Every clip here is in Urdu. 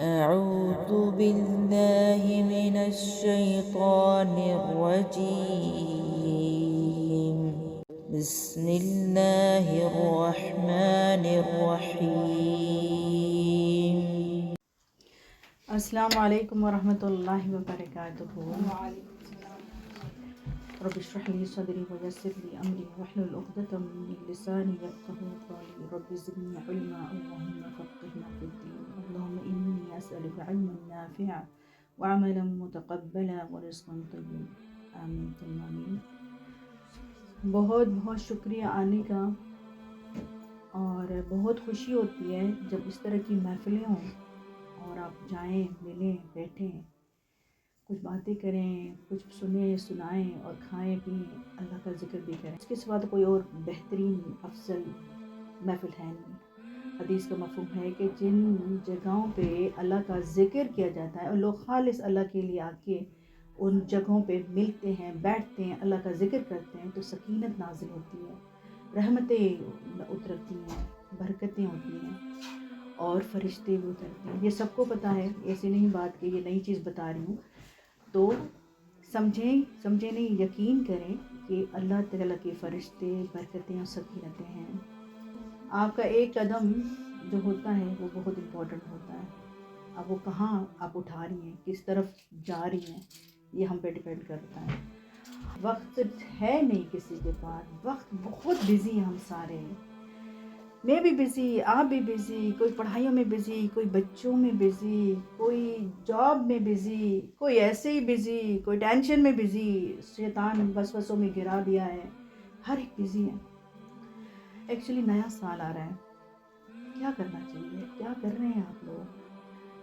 أعوذ بالله من الشيطان الرجيم بسم الله الرحمن الرحيم السلام علیکم ورحمۃ اللہ وبرکاتہ۔ رب اشرح لي صدري ويسر لي امري واحلل عقدة من لساني يفقهوا قولي رب زدني علما اللهم فقهنا في الدين اللهم اني اسالك علما نافعا وعملا متقبلا ورزقا طيبا آمین ثم آمین۔ بہت بہت شکریہ آنے کا، اور بہت خوشی ہوتی ہے جب اس طرح کی محفلیں ہوں اور آپ جائیں، ملیں، بیٹھیں، کچھ باتیں کریں، کچھ سنیں، سنائیں اور کھائیں پئیں، اللہ کا ذکر بھی کریں۔ اس کے سوا تو کوئی اور بہترین افضل محفل ہے نہیں۔ حدیث کا مفہوم ہے کہ جن جگہوں پہ اللہ کا ذکر کیا جاتا ہے اور لوگ خالص اللہ کے لیے آ کے ان جگہوں پہ ملتے ہیں، بیٹھتے ہیں، اللہ کا ذکر کرتے ہیں، تو سکینت نازل ہوتی ہے، رحمتیں اترتی ہیں، برکتیں ہوتی ہیں اور فرشتے بھی اترتے ہیں۔ یہ سب کو پتہ ہے، ایسی نہیں بات کہ یہ نئی چیز بتا رہی ہوں۔ تو سمجھیں نہیں، یقین کریں کہ اللہ تعالیٰ کے فرشتے، برکتیں اور سکینتیں ہیں۔ آپ کا ایک قدم جو ہوتا ہے وہ بہت امپورٹنٹ ہوتا ہے۔ اب وہ کہاں آپ اٹھا رہی ہیں، کس طرف جا رہی ہیں، یہ ہم پہ ڈیپینڈ کرتا ہے۔ وقت ہے نہیں کسی کے پاس، وقت بہت بزی ہیں ہم سارے، میں بھی بزی، آپ بھی بزی، کوئی پڑھائیوں میں بزی، کوئی بچوں میں بزی، کوئی جاب میں بزی، کوئی ایسے ہی بزی، کوئی ٹینشن میں بزی، شیطان وسوسوں میں گرا دیا ہے، ہر ایک بزی ہے۔ ایکچولی نیا سال آ رہا ہے، کیا کرنا چاہیے، کیا کر رہے ہیں آپ لوگ؟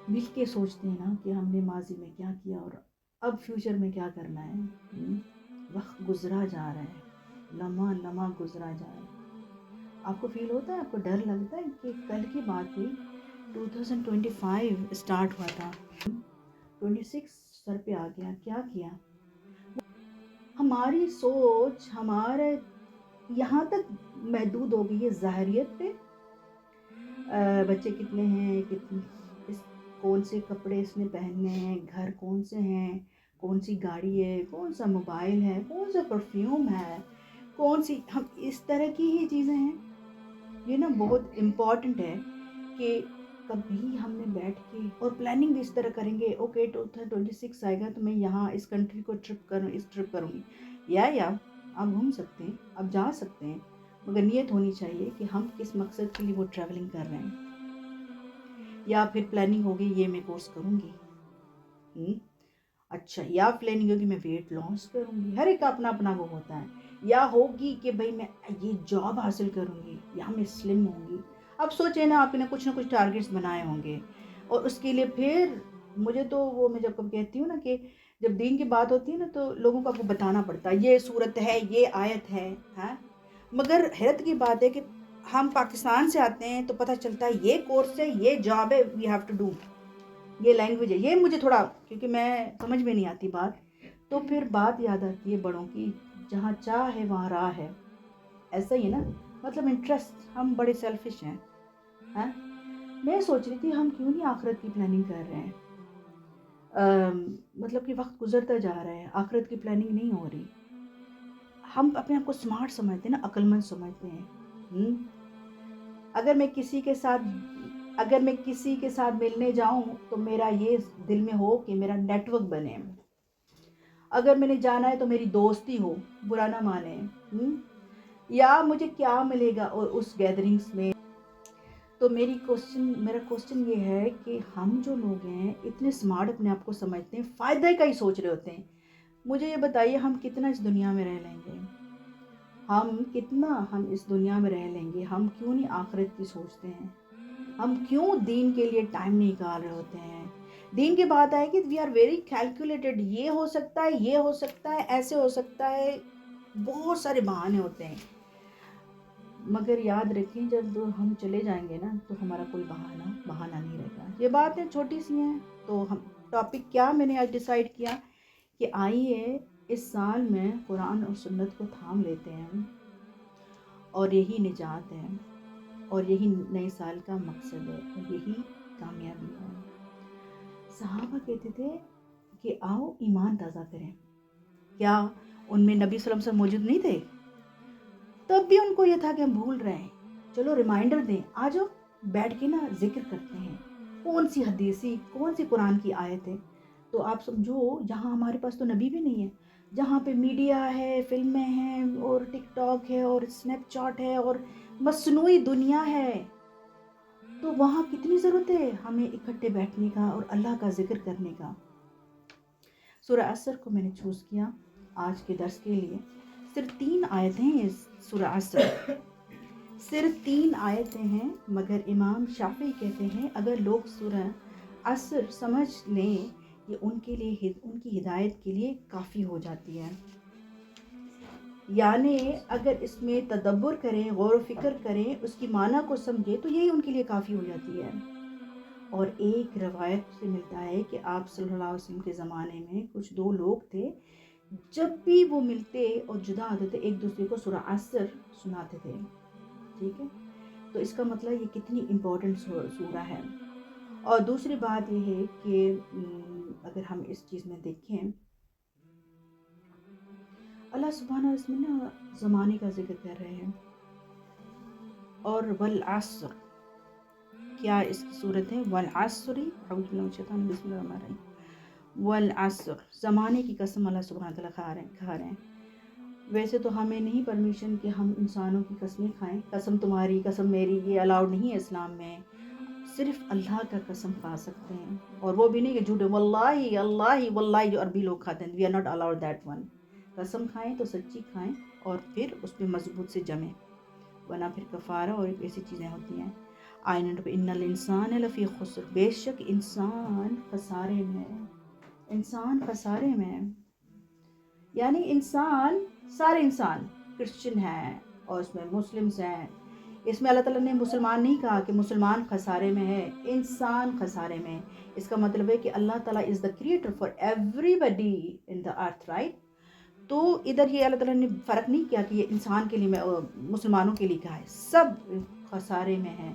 مل کے سوچتے ہیں نا کہ ہم نے ماضی میں کیا کیا اور اب فیوچر میں کیا کرنا ہے۔ وقت گزرا جا رہا ہے، لمحہ لمحہ گزرا جا رہا ہے۔ آپ کو فیل ہوتا ہے، آپ کو ڈر لگتا ہے کہ کل کی بات تھی، 2025 اسٹارٹ ہوا تھا، 26 سر پہ آ گیا، کیا کیا؟ ہماری سوچ ہمارے یہاں تک محدود ہو گئی ہے ظاہریت پہ، بچے کتنے ہیں، کون سے کپڑے اس نے پہننے ہیں، گھر کون سے ہیں، کون سی گاڑی ہے، کون سا موبائل ہے، کون سا پرفیوم ہے، کون سی، ہم اس طرح کی ہی چیزیں ہیں۔ یہ نا بہت امپورٹنٹ ہے کہ کبھی ہم نے بیٹھ کے اور پلاننگ بھی اس طرح کریں گے، اوکے 2026 آئے گا تو میں یہاں اس کنٹری کو ٹرپ کروں گی، یا آپ گھوم سکتے ہیں، آپ جا سکتے ہیں، مگر نیت ہونی چاہیے کہ ہم کس مقصد کے لیے وہ ٹریولنگ کر رہے ہیں۔ یا پھر پلاننگ ہوگی یہ میں کورس کروں گی، اچھا، یا پلاننگ ہوگی میں ویٹ لاس کروں گی، ہر ایک کا اپنا اپنا وہ ہوتا ہے، یا ہوگی کہ بھئی میں یہ جاب حاصل کروں گی، یا میں سلم ہوں گی۔ اب سوچیں نا، آپ نے کچھ نہ کچھ ٹارگیٹس بنائے ہوں گے، اور اس کے لیے پھر مجھے تو وہ، میں جب کب کہتی ہوں نا کہ جب دین کی بات ہوتی ہے نا تو لوگوں کو آپ کو بتانا پڑتا ہے یہ صورت ہے، یہ آیت ہے، ہاں، مگر حیرت کی بات ہے کہ ہم پاکستان سے آتے ہیں تو پتہ چلتا ہے یہ کورس ہے، یہ جاب ہے، وی ہیو ٹو ڈو، یہ لینگویج ہے، یہ مجھے تھوڑا، کیونکہ میں سمجھ میں نہیں آتی بات، تو پھر بات یاد آتی ہے بڑوں کی، جہاں چاہ ہے وہاں راہ ہے، ایسا ہی ہے نا، مطلب انٹرسٹ، ہم بڑے سیلفش ہیں، ہاں۔ میں سوچ رہی تھی ہم کیوں نہیں آخرت کی پلاننگ کر رہے ہیں، مطلب کہ وقت گزرتا جا رہا ہے، آخرت کی پلاننگ نہیں ہو رہی۔ ہم اپنے آپ کو سمارٹ سمجھتے ہیں نا، عقل مند سمجھتے ہیں۔ اگر میں کسی کے ساتھ ملنے جاؤں تو میرا یہ دل میں ہو کہ میرا نیٹ ورک بنے، اگر میں نے جانا ہے تو میری دوستی ہو، برا نہ مانے، یا مجھے کیا ملے گا اور اس گیدرنگز میں۔ تو میرا کوسچن یہ ہے کہ ہم جو لوگ ہیں اتنے سمارٹ اپنے آپ کو سمجھتے ہیں، فائدے کا ہی سوچ رہے ہوتے ہیں، مجھے یہ بتائیے ہم کتنا اس دنیا میں رہ لیں گے، ہم اس دنیا میں رہ لیں گے، ہم کیوں نہیں آخرت کی سوچتے ہیں، ہم کیوں دین کے لیے ٹائم نہیں نکال رہے ہوتے ہیں۔ دین کی بات آئے کہ وی آر ویری کیلکولیٹڈ، یہ ہو سکتا ہے، یہ ہو سکتا ہے، ایسے ہو سکتا ہے، بہت سارے بہانے ہوتے ہیں، مگر یاد رکھیں جب ہم چلے جائیں گے نا تو ہمارا کوئی بہانہ نہیں رہے گا۔ یہ باتیں چھوٹی سی ہیں، تو ہم ٹاپک کیا میں نے آج ڈیسائیڈ کیا کہ آئیے اس سال میں قرآن اور سنت کو تھام لیتے ہیں، اور یہی نجات ہے، اور یہی نئے سال کا مقصد ہے، اور یہی کامیابی ہے۔ صحابہ کہتے تھے کہ آؤ ایمان تازہ کریں. کیا ان میں نبی صلی اللہ علیہ وسلم موجود نہیں تھے؟ تب بھی ان کو یہ تھا کہ ہم بھول رہے ہیں، چلو ریمائنڈر دیں، آ جاؤ بیٹھ کے نا ذکر کرتے ہیں. کون سی حدیثی، کون سی قرآن کی آیت ہے؟ تو آپ سمجھو جہاں ہمارے پاس تو نبی بھی نہیں ہے، جہاں پہ میڈیا ہے، فلمیں ہیں اور ٹک ٹاک ہے اور اسنیپ چیٹ ہے اور مصنوعی دنیا ہے، تو وہاں کتنی ضرورت ہے ہمیں اکٹھے بیٹھنے کا اور اللہ کا ذکر کرنے کا. سورہ عصر کو میں نے چوز کیا آج کے درس کے لیے. صرف 3 آیتیں ہیں اس سورہ عصر، صرف 3 آیتیں ہیں، مگر امام شافعی کہتے ہیں اگر لوگ سورہ عصر سمجھ لیں یہ ان کے لیے، ان کی ہدایت کے لیے کافی ہو جاتی ہے. یعنی اگر اس میں تدبر کریں، غور و فکر کریں، اس کی معنی کو سمجھیں تو یہی ان کے لیے کافی ہو جاتی ہے. اور ایک روایت سے ملتا ہے کہ آپ صلی اللہ علیہ وسلم کے زمانے میں کچھ 2 لوگ تھے، جب بھی وہ ملتے اور جدا ہوتے تھے ایک دوسرے کو سورہ عصر سناتے تھے. ٹھیک ہے، تو اس کا مطلب یہ کتنی امپورٹنٹ سورہ ہے. اور دوسری بات یہ ہے کہ اگر ہم اس چیز میں دیکھیں، اللہ سبحانہ اس میں نا زمانے کا ذکر کر رہے ہیں. اور والعصر، کیا اس کی صورت ہے والعصر، اعوذ باللہ من الشیطان الرجیم، بسم اللہ الرحمن الرحیم. والعصر، زمانے کی قسم اللہ سبحانہ تعالیٰ کھا رہے ہیں. ویسے تو ہمیں نہیں پرمیشن کہ ہم انسانوں کی قسمیں کھائیں، قسم تمہاری قسم میری، یہ الاؤڈ نہیں ہے اسلام میں. صرف اللہ کا قسم کھا سکتے ہیں، اور وہ بھی نہیں کہ جھوٹے واللہ اللہ واللہ جو عربی لوگ کھاتے ہیں. We are not allowed that one. قسم کھائیں تو سچی کھائیں اور پھر اس میں مضبوط سے جمیں، ورنہ پھر کفارہ اور ایسی چیزیں ہوتی ہیں. ان الانسان لفی خسر، بے شک انسان خسارے میں، انسان خسارے میں. یعنی انسان، سارے انسان کرسچن ہیں اور اس میں مسلمز ہیں. اس میں اللہ تعالیٰ نے مسلمان نہیں کہا کہ مسلمان خسارے میں ہے، انسان خسارے میں. اس کا مطلب ہے کہ اللہ تعالیٰ is the creator for everybody in the earth, right. تو ادھر یہ اللہ تعالیٰ نے فرق نہیں کیا کہ یہ انسان کے لیے مسلمانوں کے لیے کہا ہے. سب خسارے میں ہیں،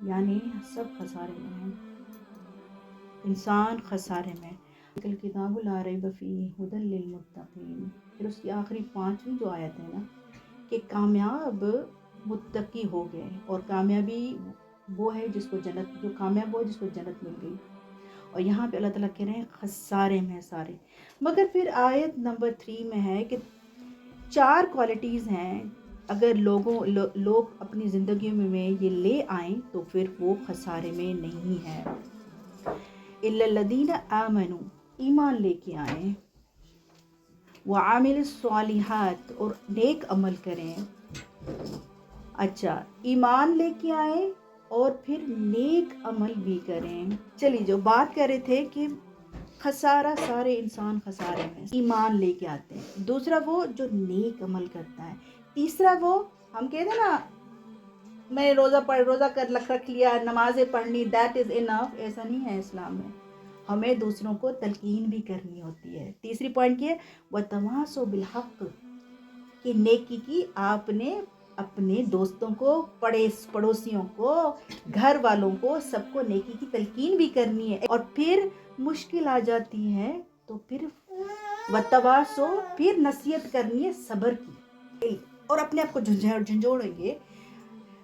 یعنی سب خسارے میں ہیں، انسان خسارے میں. الکتاب لا ریب فیہ ھدی للمتقین. پھر اس کی آخری 5ویں جو آیت ہے نا کہ کامیاب متقی ہو گئے، اور کامیابی وہ ہے جس کو جنت، جو کامیاب ہو جس کو جنت مل گئی. اور یہاں پہ اللہ تعالیٰ کہہ رہے ہیں خسارے میں سارے. مگر پھر آیت نمبر 3 میں ہے کہ 4 کوالٹیز ہیں، اگر لوگ اپنی زندگیوں میں یہ لے آئیں تو پھر وہ خسارے میں نہیں ہے. الا الذین آمنوا، ایمان لے کے آئیں، وعاملوا الصالحات، اور نیک عمل کریں. اچھا، ایمان لے کے آئیں اور پھر نیک عمل بھی کریں. چلیے جو بات کر رہے تھے کہ خسارہ سارے انسان خسارے میں، ایمان لے کے آتے ہیں. دوسرا وہ جو نیک عمل کرتا ہے. تیسرا وہ ہم کہتے ہیں نا میں روزہ کر رکھ لیا، نمازیں پڑھنی، دیٹ از انف. ایسا نہیں ہے اسلام میں، ہمیں دوسروں کو تلقین بھی کرنی ہوتی ہے. تیسری پوائنٹ کی ہے وَتَوَاصَوْا بِالْحَقِّ، کہ نیکی کی آپ نے اپنے دوستوں کو، پڑوسیوں کو، گھر والوں کو، سب کو نیکی کی تلقین بھی کرنی ہے. اور پھر مشکل آ جاتی ہے تو پھر وَتَوَاصَوْا، پھر نصیحت کرنی ہے صبر کی، اور اپنے آپ کو جھنجھوڑیں گے.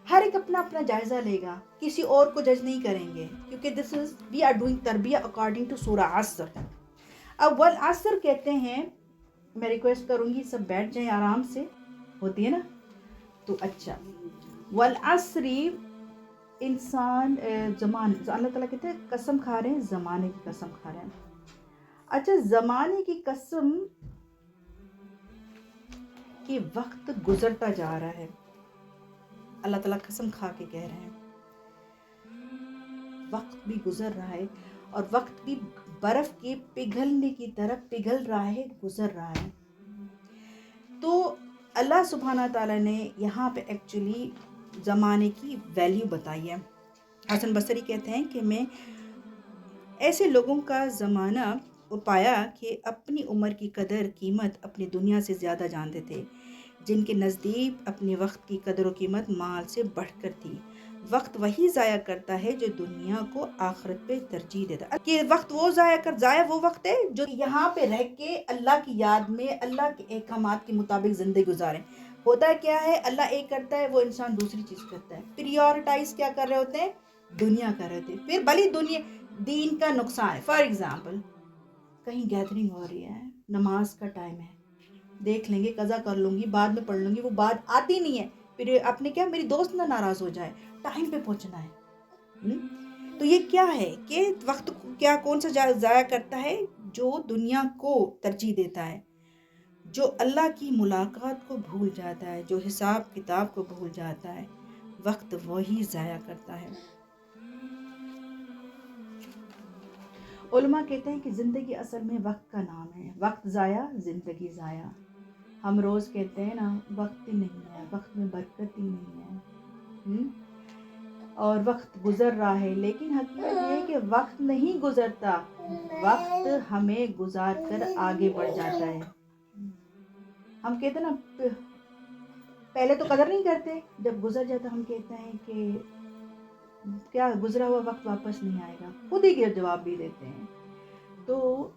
ہر ایک اپنا اپنا جائزہ لے گا، کسی اور کو جج نہیں کریں گے، کیونکہ this is we are doing تربیہ اکارڈنگ ٹو سورہ عصر. اب والعصر کہتے ہیں، میں ریکویسٹ کروں گی سب بیٹھ جائیں آرام سے، ہوتی ہے نا تو. اچھا، والعصر انسان زمان، اللہ تعالیٰ کہتے ہیں قسم کھا رہے ہیں، زمانے کی قسم کھا رہے ہیں. اچھا، زمانے کی قسم کہ وقت گزرتا جا رہا ہے، اللہ تعالیٰ قسم کھا کے کہہ رہے ہیں وقت بھی گزر رہا ہے، اور وقت بھی برف کے پگھلنے کی طرف پگھل رہا ہے، گزر رہا ہے. تو اللہ سبحانہ تعالیٰ نے یہاں پہ ایکچولی زمانے کی ویلیو بتائی ہے. حسن بصری کہتے ہیں کہ میں ایسے لوگوں کا زمانہ پایا کہ اپنی عمر کی قدر قیمت اپنی دنیا سے زیادہ جانتے تھے، جن کے نزدیک اپنے وقت کی قدر و قیمت مال سے بڑھ کر تھی، وقت وہی ضائع کرتا ہے جو دنیا کو آخرت پہ ترجیح دیتا ہے. کہ وقت وہ ضائع وہ وقت ہے جو یہاں پہ رہ کے اللہ کی یاد میں اللہ کے احکامات کے مطابق زندگی گزاریں. ہوتا کیا ہے، اللہ ایک کرتا ہے، وہ انسان دوسری چیز کرتا ہے. پریورٹائز کیا کر رہے ہوتے ہیں؟ دنیا کر رہے تھے. پھر بھلی دنیا دین کا نقصان ہے. فار ایگزامپل کہیں گیدرنگ ہو رہی ہے، نماز کا ٹائم ہے، دیکھ لیں گے، قضا کر لوں گی، بعد میں پڑھ لوں گی، وہ بات آتی نہیں ہے. پھر اپنے کیا میری دوست نہ ناراض ہو جائے، ٹائم پہ پہنچنا ہے. تو یہ کیا ہے کہ وقت کیا کون سا ضائع کرتا ہے؟ جو دنیا کو ترجیح دیتا ہے، جو اللہ کی ملاقات کو بھول جاتا ہے، جو حساب کتاب کو بھول جاتا ہے، وقت وہی ضائع کرتا ہے. علماء کہتے ہیں کہ زندگی اصل میں وقت کا نام ہے. وقت ضائع، زندگی ضائع. ہم روز کہتے ہیں نا وقت ہی نہیں ہے، وقت میں برکت ہی نہیں ہے، اور وقت گزر رہا ہے. لیکن حقیقت یہ ہے کہ وقت نہیں گزرتا، وقت ہمیں گزار کر آگے بڑھ جاتا ہے. ہم کہتے ہیں نا پہلے تو قدر نہیں کرتے، جب گزر جاتا ہم کہتے ہیں کہ کیا گزرا ہوا وقت واپس نہیں آئے گا، خود ہی کے جواب بھی دیتے ہیں. تو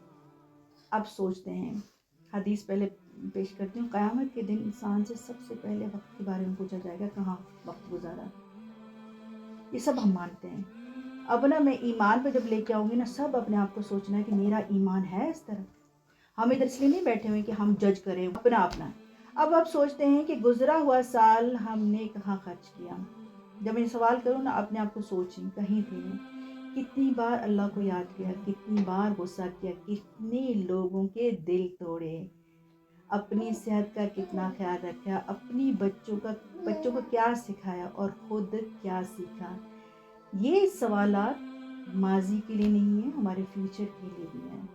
اب سوچتے ہیں، حدیث پہلے پیش کرتی ہوں. قیامت کے دن انسان سے سب سے پہلے وقت کے بارے میں پوچھا جائے گا، کہاں وقت گزارا. یہ سب ہم مانتے ہیں. اب نا میں ایمان پہ جب لے کے آؤں گی نا، سب اپنے آپ کو سوچنا ہے کہ میرا ایمان ہے اس طرح. ہم ادھر اس لیے نہیں بیٹھے ہوئے کہ ہم جج کریں اپنا. اب سوچتے ہیں کہ گزرا ہوا سال ہم نے کہاں خرچ کیا. جب میں سوال کروں نا اپنے آپ کو سوچیں، کہیں تھے، کتنی بار اللہ کو یاد کیا، کتنی بار غصہ کیا، کتنے لوگوں کے دل توڑے، اپنی صحت کا کتنا خیال رکھا، اپنی بچوں کو کیا سکھایا اور خود کیا سیکھا. یہ سوالات ماضی کے لیے نہیں ہیں، ہمارے فیوچر کے لیے بھی ہیں.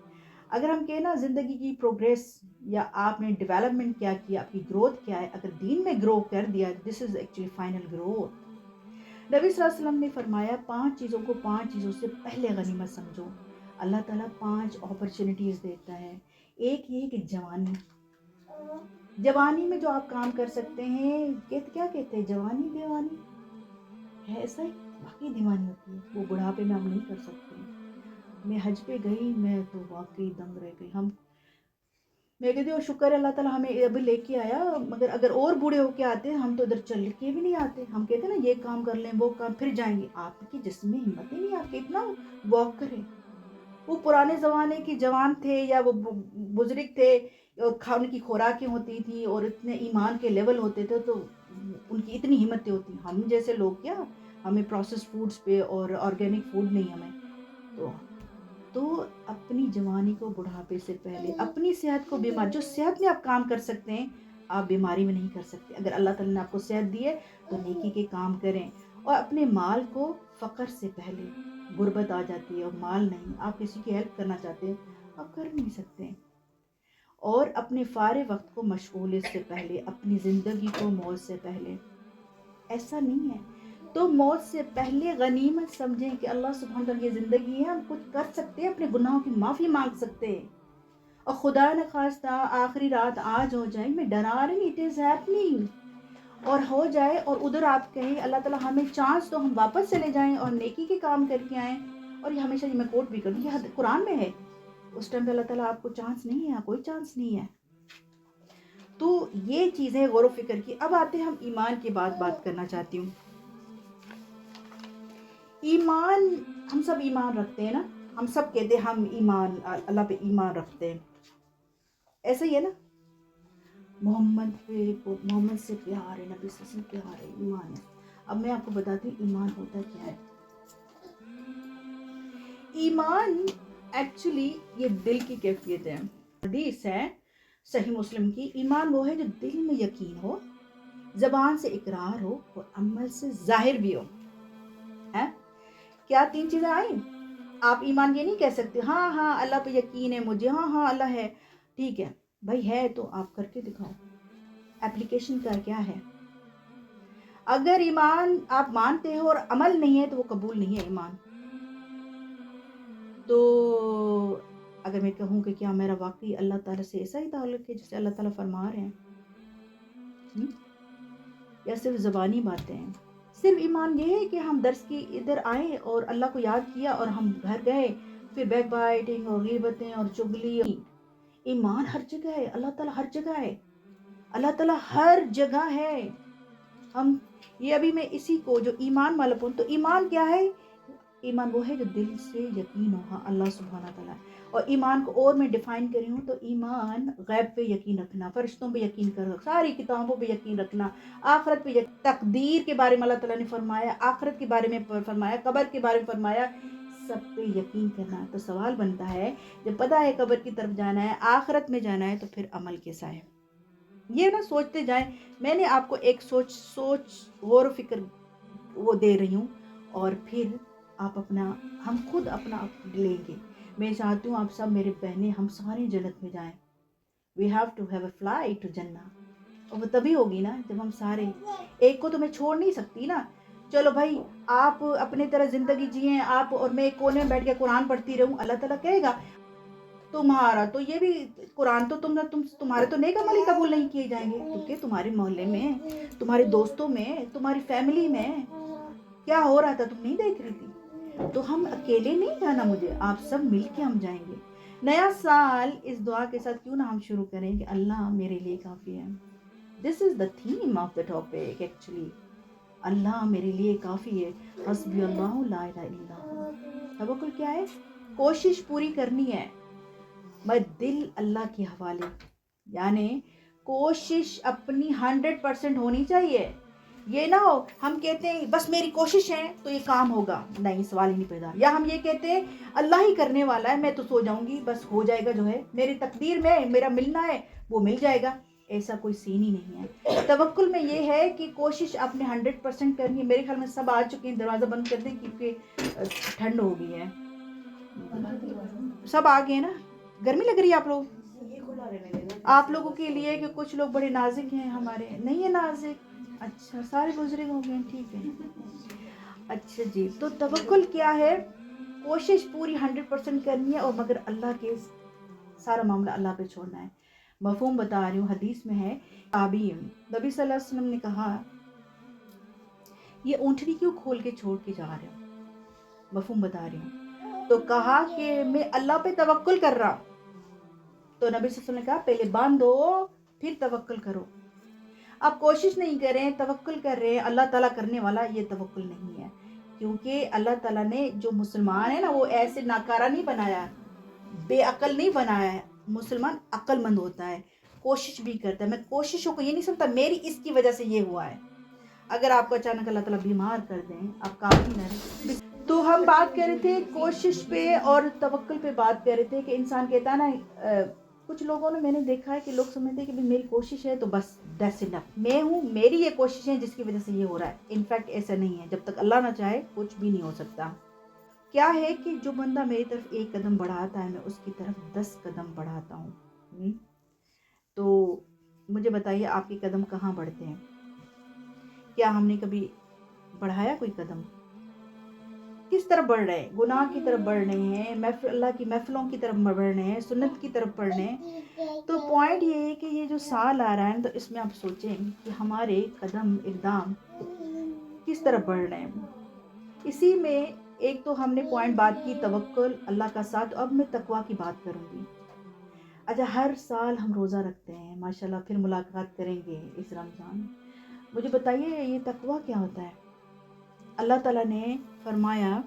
اگر ہم کہیں نا زندگی کی پروگریس یا آپ نے ڈیولپمنٹ کیا کیا، آپ کی گروتھ کیا ہے، اگر دین میں گرو کر دیا، دس از ایکچولی فائنل گروتھ. نبی صلی اللہ علیہ وسلم نے فرمایا 5 چیزوں سے پہلے غنیمت سمجھو. اللہ تعالیٰ 5 اپرچونٹیز دیتا ہے. ایک یہ کہ جوانی میں جو آپ کام کر سکتے ہیں، کیا کہتے ہیں، جوانی دیوانی ہے، ایسا ہی واقعی دیوانی ہوتی ہے. وہ بڑھاپے میں ہم نہیں کر سکتے. میں حج پہ گئی، میں تو واقعی دنگ رہ گئی. میں کہتی ہوں شکر اللہ تعالیٰ ہمیں ابھی لے کے آیا، مگر اگر اور بوڑھے ہو کے آتے ہم تو ادھر چل کے بھی نہیں آتے. ہم کہتے ہیں نا یہ کام کر لیں، وہ کام، پھر جائیں گے. آپ کی جسم میں ہمت ہی نہیں، آپ کتنا واک کریں. وہ پرانے زمانے کے جوان تھے یا وہ بزرگ تھے، ان کی خوراکیں ہوتی تھیں اور اتنے ایمان کے لیول ہوتے تھے، تو ان کی اتنی ہمتیں ہوتی. ہم جیسے لوگ کیا، ہمیں پروسیس فوڈز پہ اور آرگینک فوڈ نہیں ہمیں. تو اپنی جوانی کو بڑھاپے سے پہلے، اپنی صحت کو جو صحت میں آپ کام کر سکتے ہیں، آپ بیماری میں نہیں کر سکتے. اگر اللہ تعالیٰ نے آپ کو صحت دی ہے تو نیکی کے کام کریں. اور اپنے مال کو، فقر سے پہلے غربت آ جاتی ہے اور مال نہیں، آپ کسی کی ہیلپ کرنا چاہتے ہیں، آپ کر نہیں سکتے. اور اپنے فارغ وقت کو مشغولیت سے پہلے، اپنی زندگی کو موت سے پہلے. ایسا نہیں ہے. تو موت سے پہلے غنیمت سمجھیں کہ اللہ سبحانہ وتعالیٰ کی زندگی ہے، ہم کچھ کر سکتے ہیں، اپنے گناہوں کی معافی مانگ سکتے ہیں. اور خدا نہ خواستہ آخری رات آج ہو جائے، میں ڈرا رہی، اٹ از ہیپننگ، اور ہو جائے اور ادھر آپ کہیں اللہ تعالیٰ ہمیں چانس تو ہم واپس چلے جائیں اور نیکی کے کام کر کے آئیں. اور یہ ہمیشہ میں کوٹ بھی کروں، یہ قرآن میں ہے. اس ٹائم پہ اللہ تعالیٰ آپ کو چانس نہیں ہے، کوئی چانس نہیں ہے. تو یہ چیزیں غور و فکر کی. اب آتے ہیں ہم ایمان کی بات کرنا چاہتی ہوں. ایمان، ہم سب ایمان رکھتے ہیں نا، ہم سب کہتے ہیں ہم ایمان، اللہ پہ ایمان رکھتے ہیں. ایسا ہی ہے نا، محمد سے پیار ہے، نبی صلی اللہ علیہ وسلم پیار ہے، ایمان ہے. اب میں آپ کو بتاتی ہوں ایمان ہوتا کیا ہے. ایمان ایکچولی یہ دل کی کیفیت ہے. حدیث ہے صحیح مسلم کی، ایمان وہ ہے جو دل میں یقین ہو، زبان سے اقرار ہو اور عمل سے ظاہر بھی ہو. کیا 3 چیزیں آئیں؟ آپ ایمان یہ نہیں کہہ سکتے ہاں اللہ پہ یقین ہے مجھے، ہاں اللہ ہے، ٹھیک ہے بھائی ہے تو آپ کر کے دکھاؤ. اپلیکیشن کا کیا ہے؟ اگر ایمان آپ مانتے ہو اور عمل نہیں ہے تو وہ قبول نہیں ہے ایمان. تو اگر میں کہوں کہ کیا میرا واقعی اللہ تعالیٰ سے ایسا ہی تعلق ہے جسے اللہ تعالیٰ فرما رہے ہیں، یا صرف زبانی باتیں ہیں؟ صرف ایمان یہ ہے کہ ہم درس کی ادھر آئے اور اللہ کو یاد کیا اور ہم گھر گئے، پھر بیک بائٹنگ اور غیبتیں اور چگلی. ایمان ہر جگہ ہے، اللہ تعالیٰ ہر جگہ ہے، اللہ تعالیٰ ہر جگہ ہے. ہم یہ ابھی میں اسی کو جو ایمان والا تو ایمان کیا ہے؟ ایمان وہ ہے جو دل سے یقین ہو ہاں اللہ سبحانہ تعالیٰ. اور ایمان کو اور میں ڈیفائن کری ہوں تو ایمان غیب پہ یقین رکھنا، فرشتوں پہ یقین کرنا، ساری کتابوں پہ یقین رکھنا، آخرت پہ تقدیر کے بارے میں اللہ تعالیٰ نے فرمایا، آخرت کے بارے میں فرمایا، قبر کے بارے میں فرمایا، سب پہ یقین کرنا. تو سوال بنتا ہے جب پتہ ہے قبر کی طرف جانا ہے، آخرت میں جانا ہے، تو پھر عمل کیسا ہے؟ یہ نہ سوچتے جائیں. میں نے آپ کو ایک سوچ غور و فکر وہ دے رہی ہوں، اور پھر آپ ہم خود اپنا لیں گے. میں چاہتی ہوں آپ سب میرے بہنیں ہم سارے جنت میں جائیں. We have to have a flight to جنہ. اور وہ تبھی ہوگی نا جب ہم سارے، ایک کو تو میں چھوڑ نہیں سکتی نا. چلو بھائی آپ اپنی طرح زندگی جئیں، آپ اور میں ایک کونے میں بیٹھ کے قرآن پڑھتی رہوں، اللہ تعالیٰ کہے گا تمہارا تو یہ بھی قرآن تو تمہارے تو نیک عمل ہی قبول نہیں کیے جائیں گے، کیونکہ تمہارے محلے میں، تمہارے دوستوں میں، تمہاری فیملی میں کیا ہو رہا تھا تم نہیں دیکھ رہی تھی. تو ہم اکیلے نہیں جانا، مجھے آپ سب مل کے ہم جائیں گے. نیا سال اس دعا کے ساتھ کیوں نہ ہم شروع کریں کہ اللہ میرے لیے کافی ہے. This is the theme of the topic actually. Allah میرے لیے کافی ہے. حسبی اللہ لا الہ الا اللہ. توکل کیا ہے؟ کوشش پوری کرنی ہے، میں دل اللہ کے حوالے، یعنی کوشش اپنی 100% ہونی چاہیے. یہ نہ ہو ہم کہتے ہیں بس میری کوشش ہے تو یہ کام ہوگا، نہیں سوال ہی نہیں پیدا. یا ہم یہ کہتے ہیں اللہ ہی کرنے والا ہے، میں تو سو جاؤں گی بس ہو جائے گا، جو ہے میری تقدیر میں میرا ملنا ہے وہ مل جائے گا. ایسا کوئی سین ہی نہیں ہے. توکل میں یہ ہے کہ کوشش آپ نے 100% کرنی ہے. میرے خیال میں سب آ چکے ہیں، دروازہ بند کر دیں کیونکہ ٹھنڈ ہو گئی ہے. سب آ گئے نا؟ گرمی لگ رہی ہے آپ لوگوں کے لیے کہ کچھ لوگ بڑے نازک ہیں، ہمارے نہیں ہے نازک. اچھا سارے بزرگ ہو گئے، ٹھیک ہے. اچھا جی، تو توکل کیا ہے؟ کوشش پوری 100% کرنی ہے، اور مگر اللہ کے سارا معاملہ اللہ پہ چھوڑنا ہے. مفہوم بتا رہی ہوں، حدیث میں ہے نبی صلی اللہ علیہ وسلم نے کہا یہ اونٹنی کیوں کھول کے چھوڑ کے جا رہے ہو؟ مفہوم بتا رہی ہوں. تو کہا کہ میں اللہ پہ توکل کر رہا. تو نبی صلی اللہ علیہ وسلم نے کہا پہلے باندھو پھر توکل کرو. آپ کوشش نہیں کر رہے ہیں، توکل کر رہے ہیں، اللہ تعالیٰ کرنے والا، یہ توکل نہیں ہے. کیونکہ اللہ تعالیٰ نے جو مسلمان ہے نا وہ ایسے ناکارہ نہیں بنایا، بے عقل نہیں بنایا ہے. مسلمان عقل مند ہوتا ہے، کوشش بھی کرتا ہے. میں کوششوں کو یہ نہیں سمجھتا میری اس کی وجہ سے یہ ہوا ہے. اگر آپ کو اچانک اللہ تعالیٰ بیمار کر دیں، آپ کافی نہ رہیں. تو ہم بات کر رہے تھے کوشش پہ اور توکل پہ بات کر رہے تھے کہ انسان کہتا ہے نا، کچھ لوگوں نے، میں نے دیکھا ہے کہ لوگ سمجھتے ہیں کہ میری کوشش ہے تو بس دیٹس انف، میں ہوں، میری یہ کوشش ہے جس کی وجہ سے یہ ہو رہا ہے. انفیکٹ ایسا نہیں ہے، جب تک اللہ نہ چاہے کچھ بھی نہیں ہو سکتا. کیا ہے کہ جو بندہ میری طرف 1 قدم بڑھاتا ہے میں اس کی طرف 10 قدم بڑھاتا ہوں. تو مجھے بتائیے آپ کے قدم کہاں بڑھتے ہیں؟ کیا ہم نے کبھی بڑھایا کوئی قدم؟ کس طرف بڑھ رہے ہیں؟ گناہ کی طرف بڑھ رہے ہیں، اللہ کی محفلوں کی طرف بڑھ رہے ہیں، سنت کی طرف بڑھ رہے ہیں. تو پوائنٹ یہ ہے کہ یہ جو سال آ رہا ہے تو اس میں آپ سوچیں کہ ہمارے قدم اقدام کس طرف بڑھ رہے ہیں. اسی میں ایک تو ہم نے پوائنٹ بات کی توکل، اللہ کا ساتھ. اب میں تقویٰ کی بات کروں گی. اچھا ہر سال ہم روزہ رکھتے ہیں ماشاءاللہ، پھر ملاقات کریں گے اس رمضان. مجھے بتائیے یہ تقویٰ کیا ہوتا ہے؟ اللہ تعالیٰ نے فرمایا،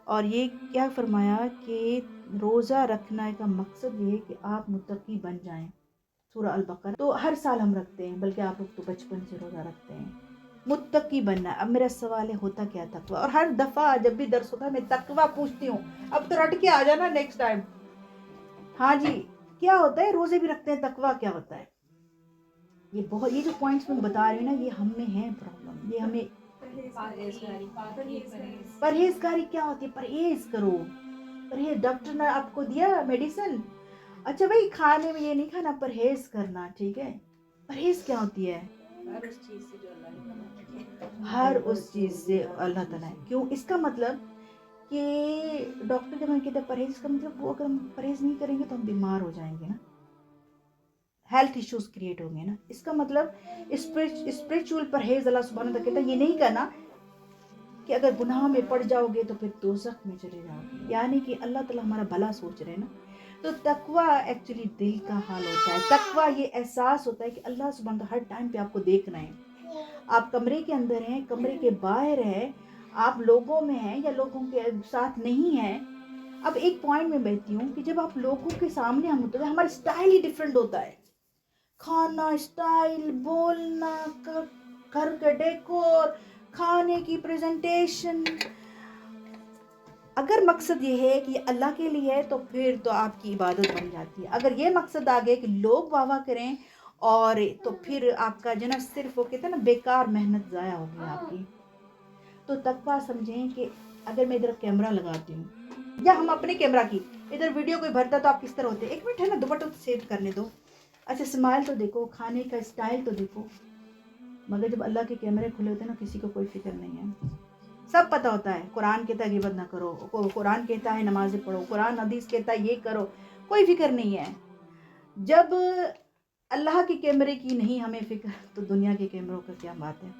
اور یہ کیا فرمایا کہ روزہ رکھنا کا مقصد یہ ہے کہ آپ متقی بن جائیں. سورہ البقرہ. تو ہر سال ہم رکھتے ہیں، بلکہ آپ لوگ تو بچپن سے روزہ رکھتے ہیں. متقی بننا. اب میرا سوال ہے ہوتا کیا تقویٰ؟ اور ہر دفعہ جب بھی درس ہوتا ہے میں تقویٰ پوچھتی ہوں. اب تو رٹ کے آ جانا نیکسٹ ٹائم. ہاں جی، کیا ہوتا ہے؟ روزے بھی رکھتے ہیں، تقویٰ کیا ہوتا ہے؟ یہ جو پوائنٹس میں بتا رہی ہوں نا، یہ ہم میں ہے پرابلم. یہ ہمیں پرہیزگاری کیا ہوتی ہے؟ پرہیز کرو. پرہیز ڈاکٹر نے آپ کو دیا میڈیسن، اچھا بھائی کھانے میں یہ نہیں کھانا، پرہیز کرنا، ٹھیک ہے. پرہیز کیا ہوتی ہے؟ ہر اس چیز سے اللہ تعالیٰ ہے. کیوں؟ اس کا مطلب کہ ڈاکٹر جب ہم کہتے ہیں پرہیز کا مطلب وہ اگر ہم پرہیز نہیں کریں گے تو ہم بیمار ہو جائیں گے نا، ہیلتھ ایشوز کریٹ ہوں گے نا. اس کا مطلب اسپریچول پرہیز اللہ سبحانہ وتعالیٰ کہتا ہے یہ نہیں کرنا کہ اگر گناہ میں پڑ جاؤ گے تو پھر دوزخ میں چلے جاؤ گے، یعنی کہ اللہ تعالیٰ ہمارا بھلا سوچ رہے ہیں نا. تو تقویٰ ایکچولی دل کا حال ہوتا ہے. تقویٰ یہ احساس ہوتا ہے کہ اللہ سبحانہ ہر ٹائم پہ آپ کو دیکھ رہے ہیں. آپ کمرے کے اندر ہیں، کمرے کے باہر ہیں، آپ لوگوں میں ہیں یا لوگوں کے ساتھ نہیں ہیں. اب ایک پوائنٹ میں بیٹھتی ہوں کہ جب آپ لوگوں کے سامنے ہم ہوتے ہیں ہمارا اسٹائل ہی ڈیفرنٹ ہوتا ہے. کھانا اسٹائل، بولنا، گھر کا ڈیکور، کھانے کی پریزنٹیشن. اگر مقصد یہ ہے کہ یہ اللہ کے لیے ہے تو پھر تو آپ کی عبادت بن جاتی ہے. اگر یہ مقصد آ گیا کہ لوگ واہ واہ کریں اور تو پھر آپ کا جو نا صرف وہ کہتے ہیں نا بیکار محنت ضائع ہوگی آپ کی. تو تقویٰ سمجھیں کہ اگر میں ادھر کیمرہ لگاتی ہوں یا ہم اپنے کیمرہ کی ادھر ویڈیو کوئی بھرتا تو آپ کس طرح ہوتے ہیں. ایک منٹ ہے نا دوپٹہ سیو کرنے دو. اچھا اسمائل تو دیکھو، کھانے کا اسٹائل تو دیکھو. مگر جب اللہ کے کیمرے کھلے ہوتے ہیں نا کسی کو کوئی فکر نہیں ہے. سب پتہ ہوتا ہے. قرآن کہتا ہے غیبت نہ کرو، قرآن کہتا ہے نمازیں پڑھو، قرآن حدیث کہتا ہے یہ کرو، کوئی فکر نہیں ہے. جب اللہ کے کیمرے کی نہیں ہمیں فکر تو دنیا کے کیمروں کا کیا بات ہے.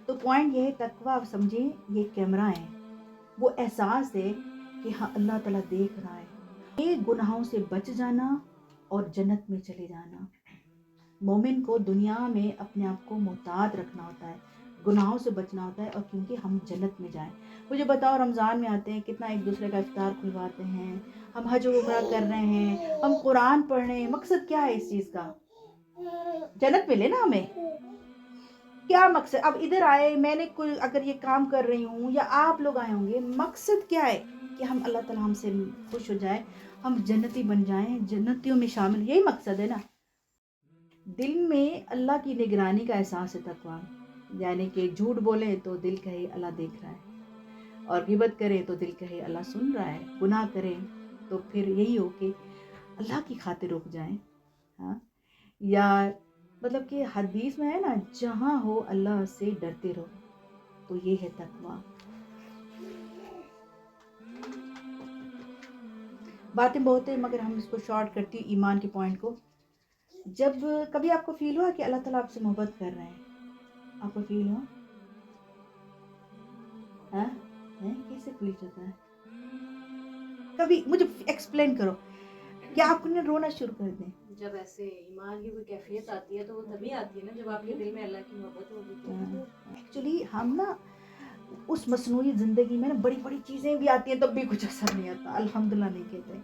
تو پوائنٹ یہ ہے تقویٰ سمجھیں یہ کیمرہ ہے، وہ احساس ہے کہ ہاں اللہ تعالیٰ دیکھ رہا ہے. یہ گناہوں سے بچ جانا اور جنت میں چلے جانا. مومن کو دنیا میں اپنے آپ کو محتاط رکھنا ہوتا ہے، گناہوں سے بچنا ہوتا ہے اور کیونکہ ہم جنت میں جائیں. مجھے بتاؤ رمضان میں آتے ہیں کتنا ایک دوسرے کا افطار کھلواتے ہیں، ہم حج و عمرہ کر رہے ہیں، ہم قرآن پڑھ رہے ہیں. مقصد کیا ہے اس چیز کا؟ جنت ملے نا ہمیں. کیا مقصد؟ اب ادھر آئے میں نے کوئی اگر یہ کام کر رہی ہوں یا آپ لوگ آئے ہوں گے، مقصد کیا ہے کہ ہم اللہ تعالیٰ ہم سے خوش ہو جائے، ہم جنتی بن جائیں، جنتیوں میں شامل. یہی مقصد ہے نا. دل میں اللہ کی نگرانی کا احساس ہے تقویٰ. یعنی کہ جھوٹ بولے تو دل کہے اللہ دیکھ رہا ہے، اور غیبت کرے تو دل کہے اللہ سن رہا ہے. گناہ کرے تو پھر یہی ہو کہ اللہ کی خاطر رک جائیں. ہاں، یا مطلب کہ حدیث میں ہے نا جہاں ہو اللہ سے ڈرتے رہو. تو یہ ہے تقویٰ. باتیں بہت ہیں مگر ہم اس کو شارٹ کرتی ہوں ایمان کے پوائنٹ کو. جب کبھی آپ کو فیل ہوا کہ اللہ تعالیٰ آپ سے محبت کر رہے ہیں؟ آپ کو فیل ہوا؟ ہاں کیسے فیل ہوتا ہے؟ کبھی مجھے ایکسپلین کرو. کیا آپ نے رونا شروع کر دیں؟ جب ایسے ایمان کی کوئی کیفیت آتی ہے تو وہ تبھی آتی ہے نا جب آپ کے دل میں اللہ کی محبت ہوگی. ایکچولی ہم نا اس مصنوعی زندگی میں نا بڑی بڑی چیزیں بھی آتی ہیں تب بھی کچھ اثر نہیں آتا. الحمدللہ نہیں کہتے.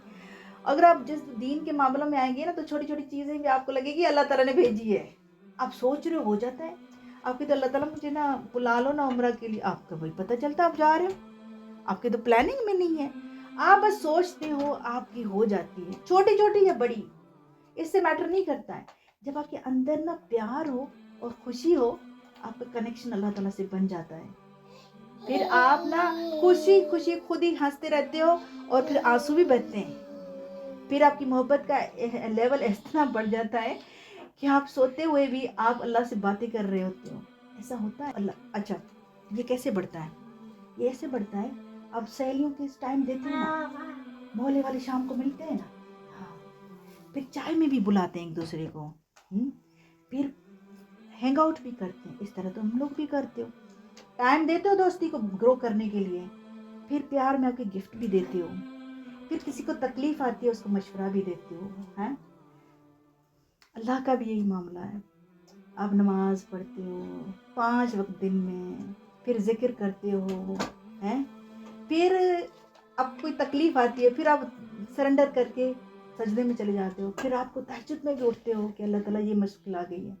اگر آپ جس دین کے معاملوں میں آئیں گے نا تو چھوٹی چھوٹی چیزیں بھی آپ کو لگے گی اللہ تعالیٰ نے بھیجی ہے. آپ سوچ رہے ہو جاتا ہے. آپ کے تو اللہ تعالیٰ مجھے نا بلا لو نا عمرہ کے لیے، آپ کا وہی پتہ چلتا آپ جا رہے ہو. آپ کے تو پلاننگ میں نہیں ہے، آپ بس سوچتے ہو آپ کی ہو جاتی ہے، چھوٹی چھوٹی یا بڑی اس سے میٹر نہیں کرتا ہے. جب آپ کے اندر نا پیار ہو اور خوشی ہو آپ کا کنیکشن اللہ تعالیٰ سے بن جاتا ہے. پھر آپ نا خوشی خوشی خود ہی ہنستے رہتے ہو اور پھر آنسو بھی بہتے ہیں. پھر آپ کی محبت کا لیول اس طرح بڑھ جاتا ہے کہ آپ سوتے ہوئے بھی آپ اللہ سے باتیں کر رہے ہوتے ہو. ایسا ہوتا ہے اللہ. اچھا یہ کیسے بڑھتا ہے؟ یہ ایسے بڑھتا ہے اب سہیلیوں کے ٹائم دیتے ہیں نا، محلے والے شام کو ملتے ہیں نا، پھر چائے میں بھی بلاتے ہیں ایک دوسرے کو، پھر ہینگ آؤٹ بھی کرتے ہیں. اس طرح تو ہم لوگ بھی کرتے ہو. ٹائم دیتے ہو دوستی کو گرو کرنے کے لیے، پھر پیار میں آ کے گفٹ بھی دیتے ہو، پھر کسی کو تکلیف آتی ہے اس کو مشورہ بھی دیتے ہو. ہیں اللہ کا بھی یہی معاملہ ہے. آپ نماز پڑھتے ہو 5 وقت دن میں، پھر ذکر کرتے ہو، ہیں پھر اب کوئی تکلیف آتی ہے پھر آپ سرنڈر کر کے سجدے میں چلے جاتے ہو، پھر آپ کو تہجد میں بھی اٹھتے ہو کہ اللہ تعالیٰ یہ مشکل آ گئی ہے.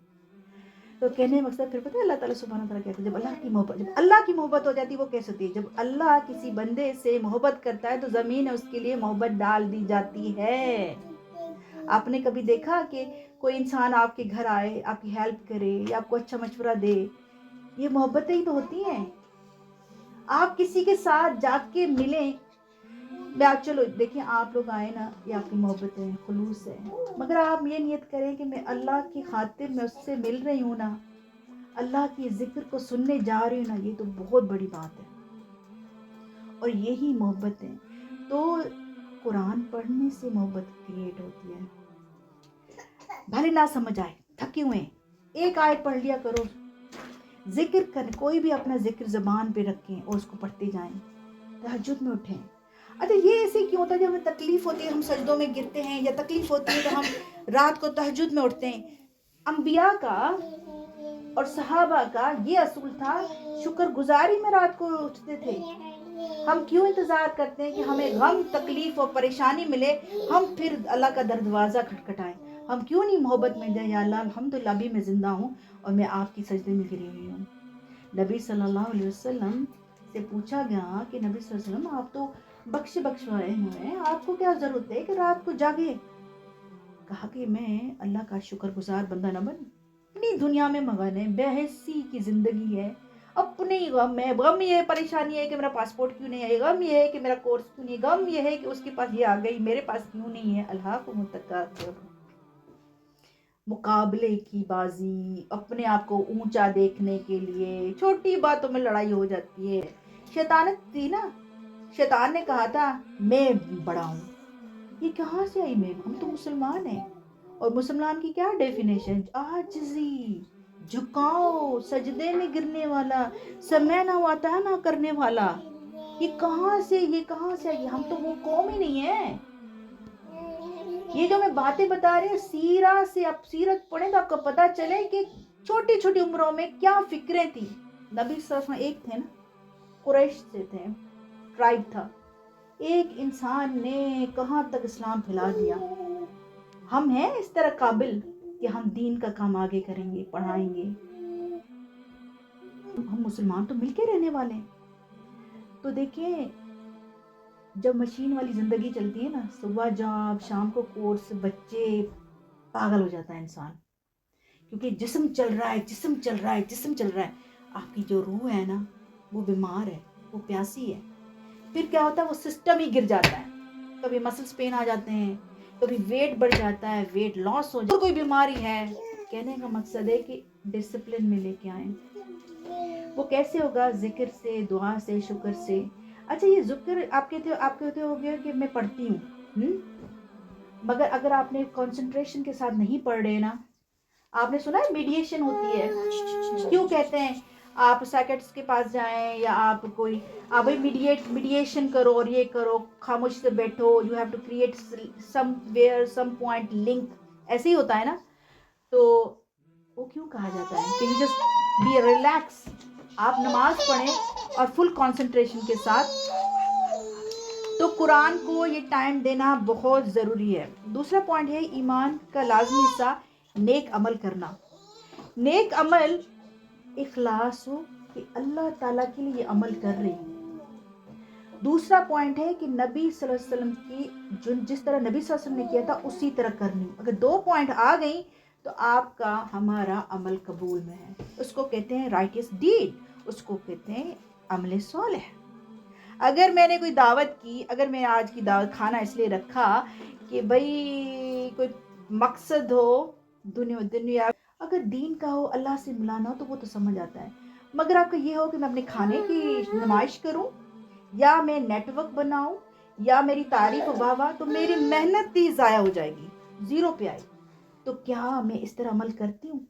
تو کہنے مقصد پھر پتہ ہے اللہ تعالیٰ سبحانہ تعالیٰ کہتے ہیں جب اللہ کی محبت ہو جاتی ہے وہ کیسے ہوتی ہے؟ جب اللہ کسی بندے سے محبت کرتا ہے تو زمین اس کے لیے محبت ڈال دی جاتی ہے. آپ نے کبھی دیکھا کہ کوئی انسان آپ کے گھر آئے، آپ کی ہیلپ کرے یا آپ کو اچھا مشورہ دے؟ یہ محبتیں ہی تو ہوتی ہیں. آپ کسی کے ساتھ جا کے ملیں، چلو دیکھیں آپ لوگ آئے نا، یہ آپ کی محبت ہے، خلوص ہے، مگر آپ یہ نیت کریں کہ میں اللہ کی خاطر میں اس سے مل رہی ہوں نا، اللہ کی ذکر کو سننے جا رہی ہوں نا، یہ تو بہت بڑی بات ہے. اور یہی محبت ہے. تو قرآن پڑھنے سے محبت کریٹ ہوتی ہے. بھلے نہ سمجھ آئے، تھکے ہوئے ایک آیت پڑھ لیا کرو، ذکر کریں، کوئی بھی اپنا ذکر زبان پہ رکھیں اور اس کو پڑھتے جائیں، تہجد میں اٹھیں. اچھا یہ ایسے کیوں ہوتا ہے؟ جب ہمیں تکلیف ہوتی ہے ہم سجدوں میں گرتے ہیں، یا تکلیف ہوتی ہے تو ہم رات کو تہجد میں اٹھتے ہیں. انبیاء کا اور صحابہ کا یہ اصول تھا، شکر گزاری میں رات کو اٹھتے تھے. ہم کیوں انتظار کرتے ہیں کہ ہمیں غم تکلیف اور پریشانی ملے ہم پھر اللہ کا دروازہ کھٹکھٹائیں؟ ہم کیوں نہیں محبت میں جائیں، یا اللہ الحمدللہ ابھی میں زندہ ہوں اور میں آپ کی سجدے میں گری ہوئی ہوں. نبی صلی اللہ علیہ وسلم سے پوچھا گیا کہ نبی صلی اللہ علیہ وسلم آپ تو بخشوائے ہوئے ہیں، آپ کو کیا ضرورت ہے کہ رات کو جاگے؟ کہا کہ میں اللہ کا شکر گزار بندہ نہ بنوں؟ اپنی دنیا میں مگن ہے، بے حسی کی زندگی ہے، اپنے ہی غم ہے. غم یہ ہے، پریشانی ہے کہ میرا پاسپورٹ کیوں نہیں ہے، غم یہ ہے کہ میرا کورس کیوں نہیں، غم یہ ہے کہ اس کے پاس یہ آ گئی میرے پاس کیوں نہیں ہے. الہاکم التکاثر، مقابلے کی بازی، اپنے آپ کو اونچا دیکھنے کے لیے چھوٹی باتوں میں لڑائی ہو جاتی ہے. شیطانت تھی نا، شیطان نے کہا تھا میں بڑا ہوں. یہ کہاں سے آئی میں؟ ہم تو مسلمان ہیں. اور مسلمان کی کیا ڈیفینیشن؟ عاجزی، جھکاؤ، سجدے میں گرنے والا، سمع نہ آتا ہے نہ کرنے والا. یہ کہاں سے آئی؟ ہم تو وہ قوم ہی نہیں ہے. یہ جو میں باتیں بتا رہے ہیں سیرت سے، اب سیرت پڑھیں تو آپ کو پتا چلے کہ چھوٹی چھوٹی عمروں میں کیا فکریں تھیں. نبی صلی اللہ علیہ وسلم ایک تھے نا، قریش سے تھے، ٹرائب تھا. ایک انسان نے کہاں تک اسلام پھیلا دیا. ہم ہیں اس طرح قابل کہ ہم دین کا کام آگے کریں گے، پڑھائیں گے. ہم مسلمان تو مل کے رہنے والے ہیں. تو دیکھیں جب مشین والی زندگی چلتی ہے نا، صبح جاب، شام کو کورس، بچے، پاگل ہو جاتا ہے انسان. کیونکہ جسم چل رہا ہے. آپ کی جو روح ہے نا وہ بیمار ہے، وہ پیاسی ہے. پھر کیا ہوتا ہے؟ وہ سسٹم ہی گر جاتا ہے. کبھی مسلز پین آ جاتے ہیں، کبھی ویٹ بڑھ جاتا ہے، ویٹ لاس ہو جاتا ہے، کوئی بیماری ہے. کہنے کا مقصد ہے کہ ڈسپلن میں لے کے آئیں. وہ کیسے ہوگا؟ ذکر سے، دعا سے، شکر سے. اچھا یہ ذکر آپ کہتے ہو گیا کہ میں پڑھتی ہوں، مگر اگر آپ نے کنسنٹریشن کے ساتھ نہیں پڑھ رہے نا، آپ نے سنا ہے میڈیشن ہوتی ہے. کیوں کہتے ہیں آپ سائیکٹرسٹ کے پاس جائیں یا آپ میڈیشن کرو اور یہ کرو، خاموش سے بیٹھو، you have to create some where some point link, ایسے ہی ہوتا ہے نا. تو وہ کیوں کہا جاتا ہے کہ یو جسٹ بی ریلیکس. آپ نماز پڑھیں اور فل کنسنٹریشن کے ساتھ. تو قرآن کو یہ ٹائم دینا بہت ضروری ہے. دوسرا پوائنٹ ہے ایمان کا لازمی حصہ نیک عمل کرنا. نیک عمل اخلاص ہو کہ اللہ تعالیٰ کے لیے یہ عمل کر رہی ہوں. دوسرا پوائنٹ ہے کہ نبی صلی اللہ علیہ وسلم کی جس طرح نبی صلی اللہ علیہ وسلم نے کیا تھا اسی طرح کرنی. اگر 2 پوائنٹ آ گئی تو آپ کا ہمارا عمل قبول میں ہے. اس کو کہتے ہیں رائٹس ڈیڈ، اس کو کہتے ہیں عمل صالح. اگر میں نے کوئی دعوت کی، اگر میں آج کی دعوت کھانا اس لیے رکھا کہ بھائی کوئی مقصد ہو دنیا، اگر دین کا ہو، اللہ سے ملانا ہو تو وہ تو سمجھ آتا ہے. مگر آپ کا یہ ہو کہ میں اپنے کھانے کی نمائش کروں یا میں نیٹ ورک بناؤں یا میری تعریف و واہ واہ، تو میری محنت بھی ضائع ہو جائے گی، زیرو پہ آئے. تو کیا میں اس طرح عمل کرتی ہوں؟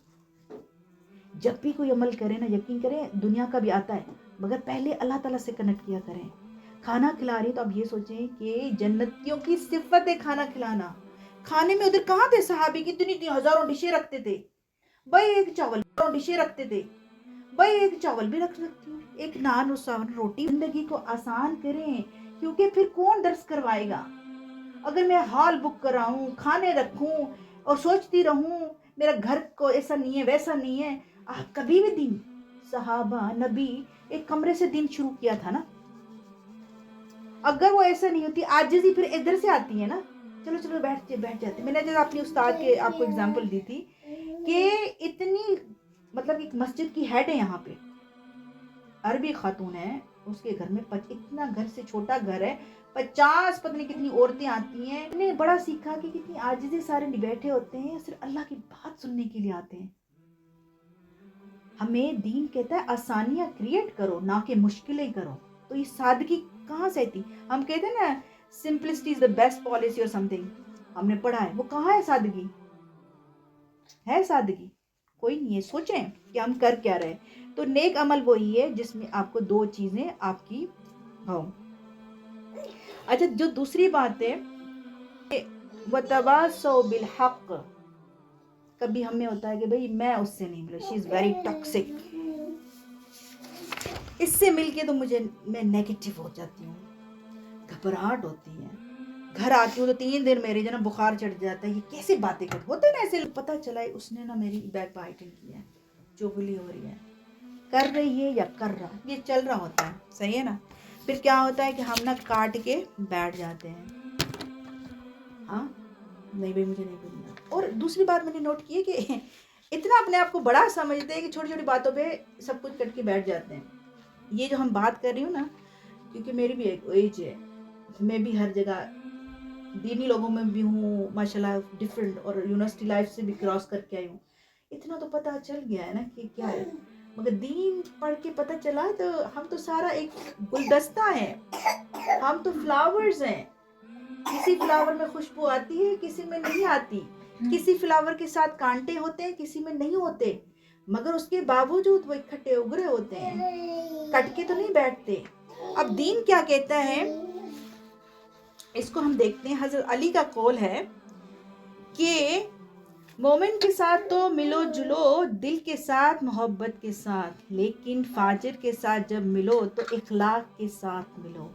جب بھی کوئی عمل کرے نا، یقین کریں دنیا کا بھی آتا ہے، مگر پہلے اللہ تعالیٰ سے کنیکٹ کیا کریں. کھانا کھلا رہی تو اب یہ سوچیں کہ جنتیوں کی صفت ہے کھانا کھلانا. کھانے میں ادھر کہاں تھے صحابی کی اتنی ہزاروں ڈشیں رکھتے تھے. بھائی ایک چاول ڈشیں رکھتے تھے، بھائی ایک چاول بھی رکھ سکتی ہوں، ایک نان اور روٹی. زندگی کو آسان کریں، کیونکہ پھر کون درس کروائے گا؟ اگر میں ہال بک کراؤں، کھانے رکھوں اور سوچتی رہوں میرا گھر کو ایسا نہیں ہے ویسا نہیں ہے. آپ کبھی بھی دن صحابہ نبی ایک کمرے سے دن شروع کیا تھا نا. اگر وہ ایسا نہیں ہوتی، عاجزی پھر ادھر سے آتی ہے نا، چلو بیٹھ جاتے. میں نے جیسے اپنی استاد کے آپ کو اگزامپل دی تھی کہ اتنی مطلب ایک مسجد کی ہیڈ ہے یہاں پہ، عربی خاتون ہے، اس کے گھر میں اتنا گھر سے چھوٹا گھر ہے، 50 پتہ نہیں کتنی عورتیں آتی ہیں. انہیں بڑا سیکھا کہ کتنی عاجزی سارے بیٹھے ہوتے ہیں، صرف اللہ کی بات سننے کے لیے آتے ہیں. ہمیں دین کہتا ہے آسانیاں کریٹ کرو نہ کہ مشکلیں کرو. تو یہ سادگی کہاں سے تھی؟ ہم کہتے ہیں نا simplicity is the best policy اور سم تھنگ، ہم نے پڑھا ہے. وہ کہاں ہے سادگی؟ ہے سادگی؟ کوئی نہیں ہے. سوچیں کہ ہم کر کیا رہے. تو نیک عمل وہی ہے جس میں آپ کو دو چیزیں آپ کی ہوں۔ اچھا، جو دوسری بات ہے وَتَوَاصَوْا بِالْحَقِّ، کبھی ہمیں ہوتا ہے کہ بھئی میں اس سے نہیں ملا، شی از ویری ٹاکسک، اس سے مل کے تو میں نیگیٹو ہو جاتی ہوں، گھبراہٹ ہوتی ہے، گھر آتی ہوں تو 3 دن میرے جو نا بخار چڑھ جاتا ہے، یہ کیسے باتیں ہوتے ہیں نا ایسے پتہ چلا ہے اس نے نا میری بیک بائٹنگ کی ہے، چغلی ہو رہی ہے، کر رہی ہے یا کر رہا، یہ چل رہا ہوتا ہے، صحیح ہے نا؟ پھر کیا ہوتا ہے کہ ہم نا کاٹ کے بیٹھ جاتے ہیں، ہاں نہیں بھائی مجھے نہیں بولنا۔ اور دوسری بات میں نے نوٹ کی ہے کہ اتنا اپنے آپ کو بڑا سمجھتے ہیں کہ چھوٹی چھوٹی باتوں پہ سب کچھ کٹ کے بیٹھ جاتے ہیں۔ یہ جو ہم بات کر رہی ہوں نا، کیونکہ میری بھی ایک ایج ہے، میں بھی ہر جگہ دینی لوگوں میں بھی ہوں ماشاءاللہ ڈفرینٹ، اور یونیورسٹی لائف سے بھی کراس کر کے آئی ہوں، اتنا تو پتہ چل گیا ہے نا کہ کیا ہے، مگر دین پڑھ کے پتہ چلا تو ہم تو سارا ایک گلدستہ ہے، ہم تو فلاورز ہیں، کسی فلاور میں خوشبو آتی ہے کسی میں نہیں آتی، کسی فلاور کے ساتھ کانٹے ہوتے ہیں کسی میں نہیں ہوتے، مگر اس کے باوجود وہ اکٹھے اگرے ہوتے ہیں، کٹ کے تو نہیں بیٹھتے۔ اب دین کیا کہتا ہے اس کو ہم دیکھتے ہیں۔ حضرت علی کا قول ہے کہ مومن کے ساتھ تو ملو جلو دل کے ساتھ، محبت کے ساتھ، لیکن فاجر کے ساتھ جب ملو تو اخلاق کے ساتھ ملو۔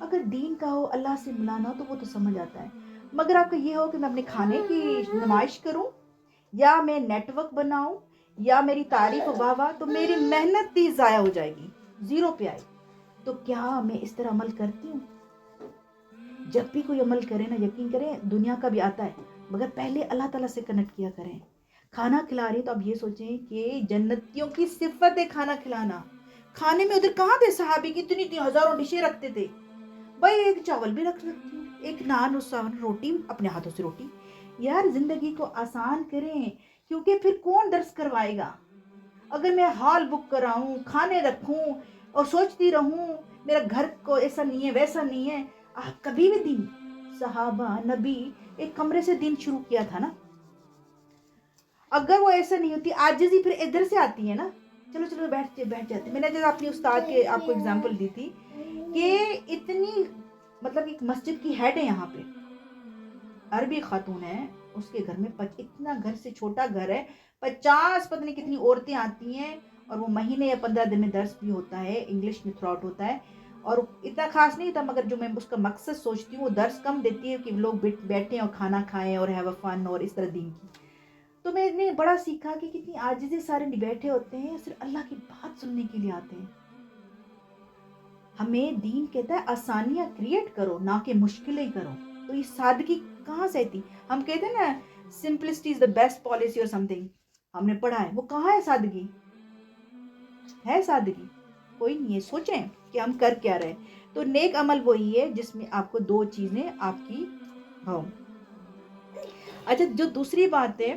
اگر دین کا ہو، اللہ سے ملانا ہو تو وہ تو سمجھ آتا ہے، مگر آپ کا یہ ہو کہ میں اپنے کھانے کی نمائش کروں یا میں نیٹ ورک بناؤں یا میری تعریف واہ واہ، تو میری محنت بھی ضائع ہو جائے گی، زیرو پہ آئی۔ تو کیا میں اس طرح عمل کرتی ہوں؟ جب بھی کوئی عمل کرے نا، یقین کریں دنیا کا بھی آتا ہے، مگر پہلے اللہ تعالیٰ سے کنیکٹ کیا کریں۔ کھانا کھلا رہی تو اب یہ سوچیں کہ جنتیوں کی صفت ہے کھانا کھلانا۔ کھانے میں ادھر کہاں تھے صحابی کی اتنی ہزاروں ڈشیں رکھتے تھے، بھائی ایک چاول بھی رکھ سکتی ہوں، ایک نان اور ساون روٹی، اپنے ہاتھوں سے روٹی۔ یار زندگی کو آسان کریں، کیونکہ پھر کون درس کروائے گا؟ اگر میں ہال بک کراؤں، کھانے رکھوں اور سوچتی رہوں میرا گھر کو ایسا نہیں ہے ویسا نہیں ہے، آپ کبھی بھی دن صحابہ نبی ایک کمرے سے دن شروع کیا تھا نا۔ اگر وہ ایسا نہیں ہوتی، عاجزی پھر ادھر سے آتی ہے نا، چلو چلو بیٹھ جاتے۔ میں نے جب اپنی استاد کے آپ کو اگزامپل دی تھی کہ اتنی مطلب ایک مسجد کی ہیڈ ہے یہاں پہ، عربی خاتون ہے، اس کے گھر میں اتنا گھر سے چھوٹا گھر ہے، 50 پتہ نہیں کتنی عورتیں آتی ہیں، اور وہ مہینے یا 15 دن میں درس بھی ہوتا ہے، انگلش میں تھرو آؤٹ ہوتا ہے، اور اتنا خاص نہیں تھا، مگر جو میں اس کا مقصد سوچتی ہوں وہ درس کم دیتی ہے کہ لوگ بیٹھیں اور کھانا کھائیں اور ہیو فن اور اس طرح دین کی۔ تو میں نے بڑا سیکھا کہ کتنی عاجزی سارے بیٹھے ہوتے ہیں، صرف اللہ کی بات سننے کے لیے آتے ہیں۔ ہمیں دین کہتا ہے آسانیاں کریٹ کرو نہ کہ مشکلیں کرو، تو یہ سادگی کہاں سے تھی؟ ہم کہتے ہیں نا simplicity is the best policy اور سم تھنگ، ہم نے پڑھا ہے، وہ کہاں ہے سادگی؟ ہے سادگی؟ کوئی نہیں ہے۔ سوچیں کہ ہم کر کیا رہے۔ تو نیک عمل وہی ہے جس میں آپ کو دو چیزیں آپ کی ہوں۔ اچھا، جو دوسری بات ہے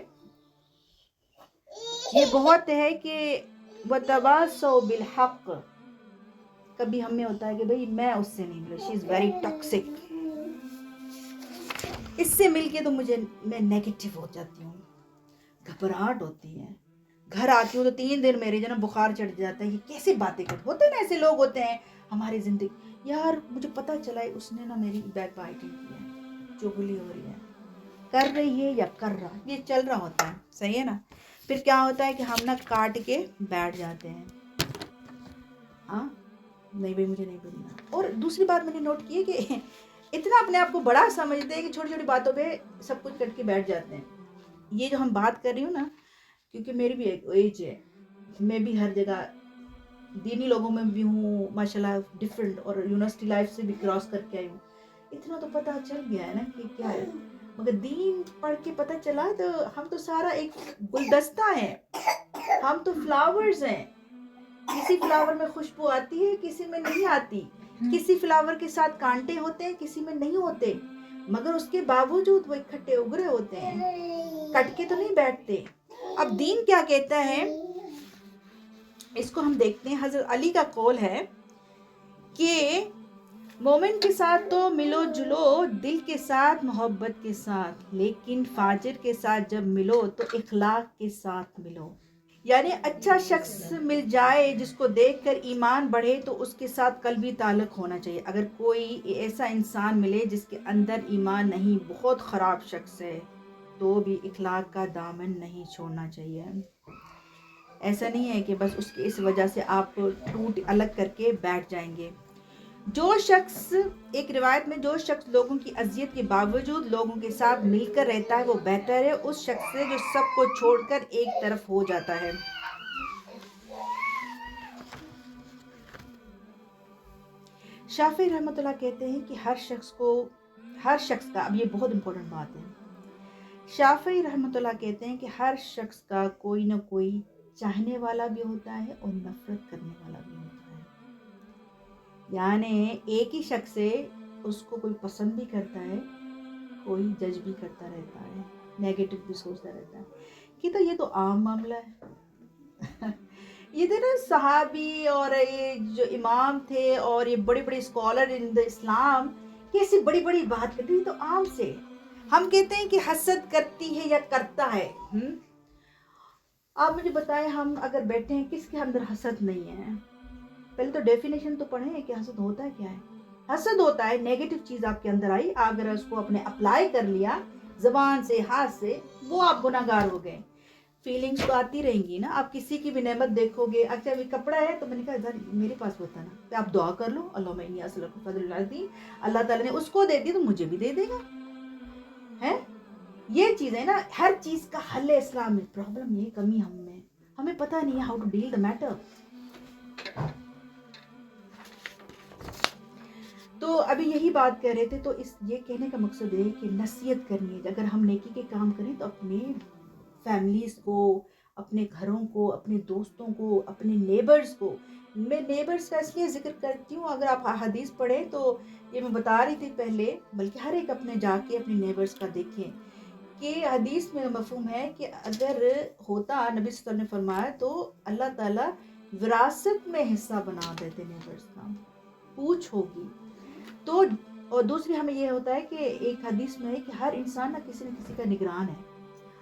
یہ بہت ہے کہ وَتَوَاصَوْا بِالْحَقِّ، کبھی ہمیں ہوتا ہے کہ بھئی میں اس سے نہیں ملا، شی از ویری ٹاکسک، اس سے مل کے تو میں نیگیٹو ہو جاتی ہوں، گھبراہٹ ہوتی ہے، گھر آتی ہوں تو 3 دن میرے جو نا بخار چڑھ جاتا ہے، یہ کیسے باتیں ہوتے ہیں نا ایسے لوگ ہوتے ہیں ہماری زندگی۔ یار مجھے پتہ چلا ہے اس نے نا میری بیک بائٹنگ کی ہے، چغلی ہو رہی ہے، کر رہی ہے یا کر رہا، یہ چل رہا ہوتا ہے، صحیح ہے نا؟ پھر کیا ہوتا ہے کہ ہم نا کاٹ کے بیٹھ جاتے ہیں، ہاں نہیں بھائی مجھے نہیں بولنا۔ اور دوسری بات میں نے نوٹ کی ہے کہ اتنا اپنے آپ کو بڑا سمجھتے ہیں کہ چھوٹی چھوٹی باتوں پہ سب کچھ کٹ کے بیٹھ جاتے ہیں۔ یہ جو ہم بات کر رہی ہوں نا، کیونکہ میری بھی ایک ایج ہے، میں بھی ہر جگہ دینی لوگوں میں بھی ہوں ماشاءاللہ ڈفرینٹ، اور یونیورسٹی لائف سے بھی کراس کر کے آئی ہوں، اتنا تو پتہ چل گیا ہے نا کہ کیا ہے، مگر دین پڑھ کے پتہ چلا تو ہم تو سارا ایک گلدستہ ہے، ہم تو فلاورز ہیں، کسی فلاور میں خوشبو آتی ہے کسی میں نہیں آتی، کسی فلاور کے ساتھ کانٹے ہوتے ہیں کسی میں نہیں ہوتے، مگر اس کے باوجود وہ اکٹھے اگرے ہوتے ہیں، کٹ کے تو نہیں بیٹھتے۔ اب دین کیا کہتا ہے اس کو ہم دیکھتے ہیں۔ حضرت علی کا قول ہے کہ مومن کے ساتھ تو ملو جلو دل کے ساتھ، محبت کے ساتھ، لیکن فاجر کے ساتھ جب ملو تو اخلاق کے ساتھ ملو۔ یعنی اچھا شخص مل جائے جس کو دیکھ کر ایمان بڑھے تو اس کے ساتھ قلبی تعلق ہونا چاہیے. اگر کوئی ایسا انسان ملے جس کے اندر ایمان نہیں، بہت خراب شخص ہے، تو بھی اخلاق کا دامن نہیں چھوڑنا چاہیے. ایسا نہیں ہے کہ بس اس کی اس وجہ سے آپ ٹوٹ الگ کر کے بیٹھ جائیں گے. جو شخص، ایک روایت میں، جو شخص لوگوں کی اذیت کے باوجود لوگوں کے ساتھ مل کر رہتا ہے وہ بہتر ہے اس شخص سے جو سب کو چھوڑ کر ایک طرف ہو جاتا ہے. شافعی رحمۃ اللہ کہتے ہیں کہ ہر شخص کا، اب یہ بہت امپورٹنٹ بات ہے، شافعی رحمۃ اللہ کہتے ہیں کہ ہر شخص کا کوئی نہ کوئی چاہنے والا بھی ہوتا ہے اور نفرت کرنے والا بھی ہوتا ہے. یعنی ایک ہی شخص ہے، اس کو کوئی پسند بھی کرتا ہے، کوئی جج بھی کرتا رہتا ہے، نیگیٹو بھی سوچتا رہتا ہے. کہ تو یہ تو عام معاملہ ہے. یہ تھے نا صحابی اور یہ جو امام تھے اور یہ بڑے بڑے اسکالر ان دا اسلام، کہ ایسی بڑی بڑی بات کرتے ہیں، تو عام سے. ہم کہتے ہیں کہ حسد کرتی ہے یا کرتا ہے. آپ مجھے بتائیں، ہم اگر بیٹھے ہیں کس کے اندر حسد نہیں ہے؟ پہلے تو ڈیفینیشن تو پڑھیں کہ حسد ہوتا ہے کیا ہے. حسد ہوتا ہے نیگیٹو چیز آپ کے اندر آئی، اگر اس کو اپنے اپلائی کر لیا زبان سے، ہاتھ سے، وہ آپ گناہ گار ہو گئے. فیلنگس تو آتی رہیں گی نا. آپ کسی کی بھی نعمت دیکھو گے، اچھا یہ کپڑا ہے تو میں نے کہا ادھر میرے پاس ہوتا نا، کہ آپ دعا کر لو، اللہم انی اسألک فضل العظیم، اللہ تعالیٰ نے اس کو دے دی تو مجھے بھی دے دے گا. ہے یہ چیز ہے نا. ہر چیز کا حل ہے اسلام میں. پرابلم یہ کمی ہمیں پتہ نہیں ہے how to deal the matter. تو ابھی یہی بات کر رہے تھے، تو یہ کہنے کا مقصد ہے کہ نصیحت کرنی ہے. اگر ہم نیکی کے کام کریں تو اپنے فیملیز کو، اپنے گھروں کو، اپنے دوستوں کو، اپنے نیبرز کو. میں نیبرز کا اس لیے ذکر کرتی ہوں، اگر آپ حدیث پڑھیں تو یہ میں بتا رہی تھی پہلے، بلکہ ہر ایک اپنے جا کے اپنے نیبرز کا دیکھیں کہ حدیث میں مفہوم ہے کہ اگر ہوتا، نبی صلی اللہ علیہ وسلم نے فرمایا، تو اللہ تعالیٰ وراثت میں حصہ بنا دیتے نیبرز کا، پوچھ ہوگی تو. اور دوسری ہمیں یہ ہوتا ہے کہ ایک حدیث میں ہے کہ ہر انسان نہ کسی کا نگران ہے.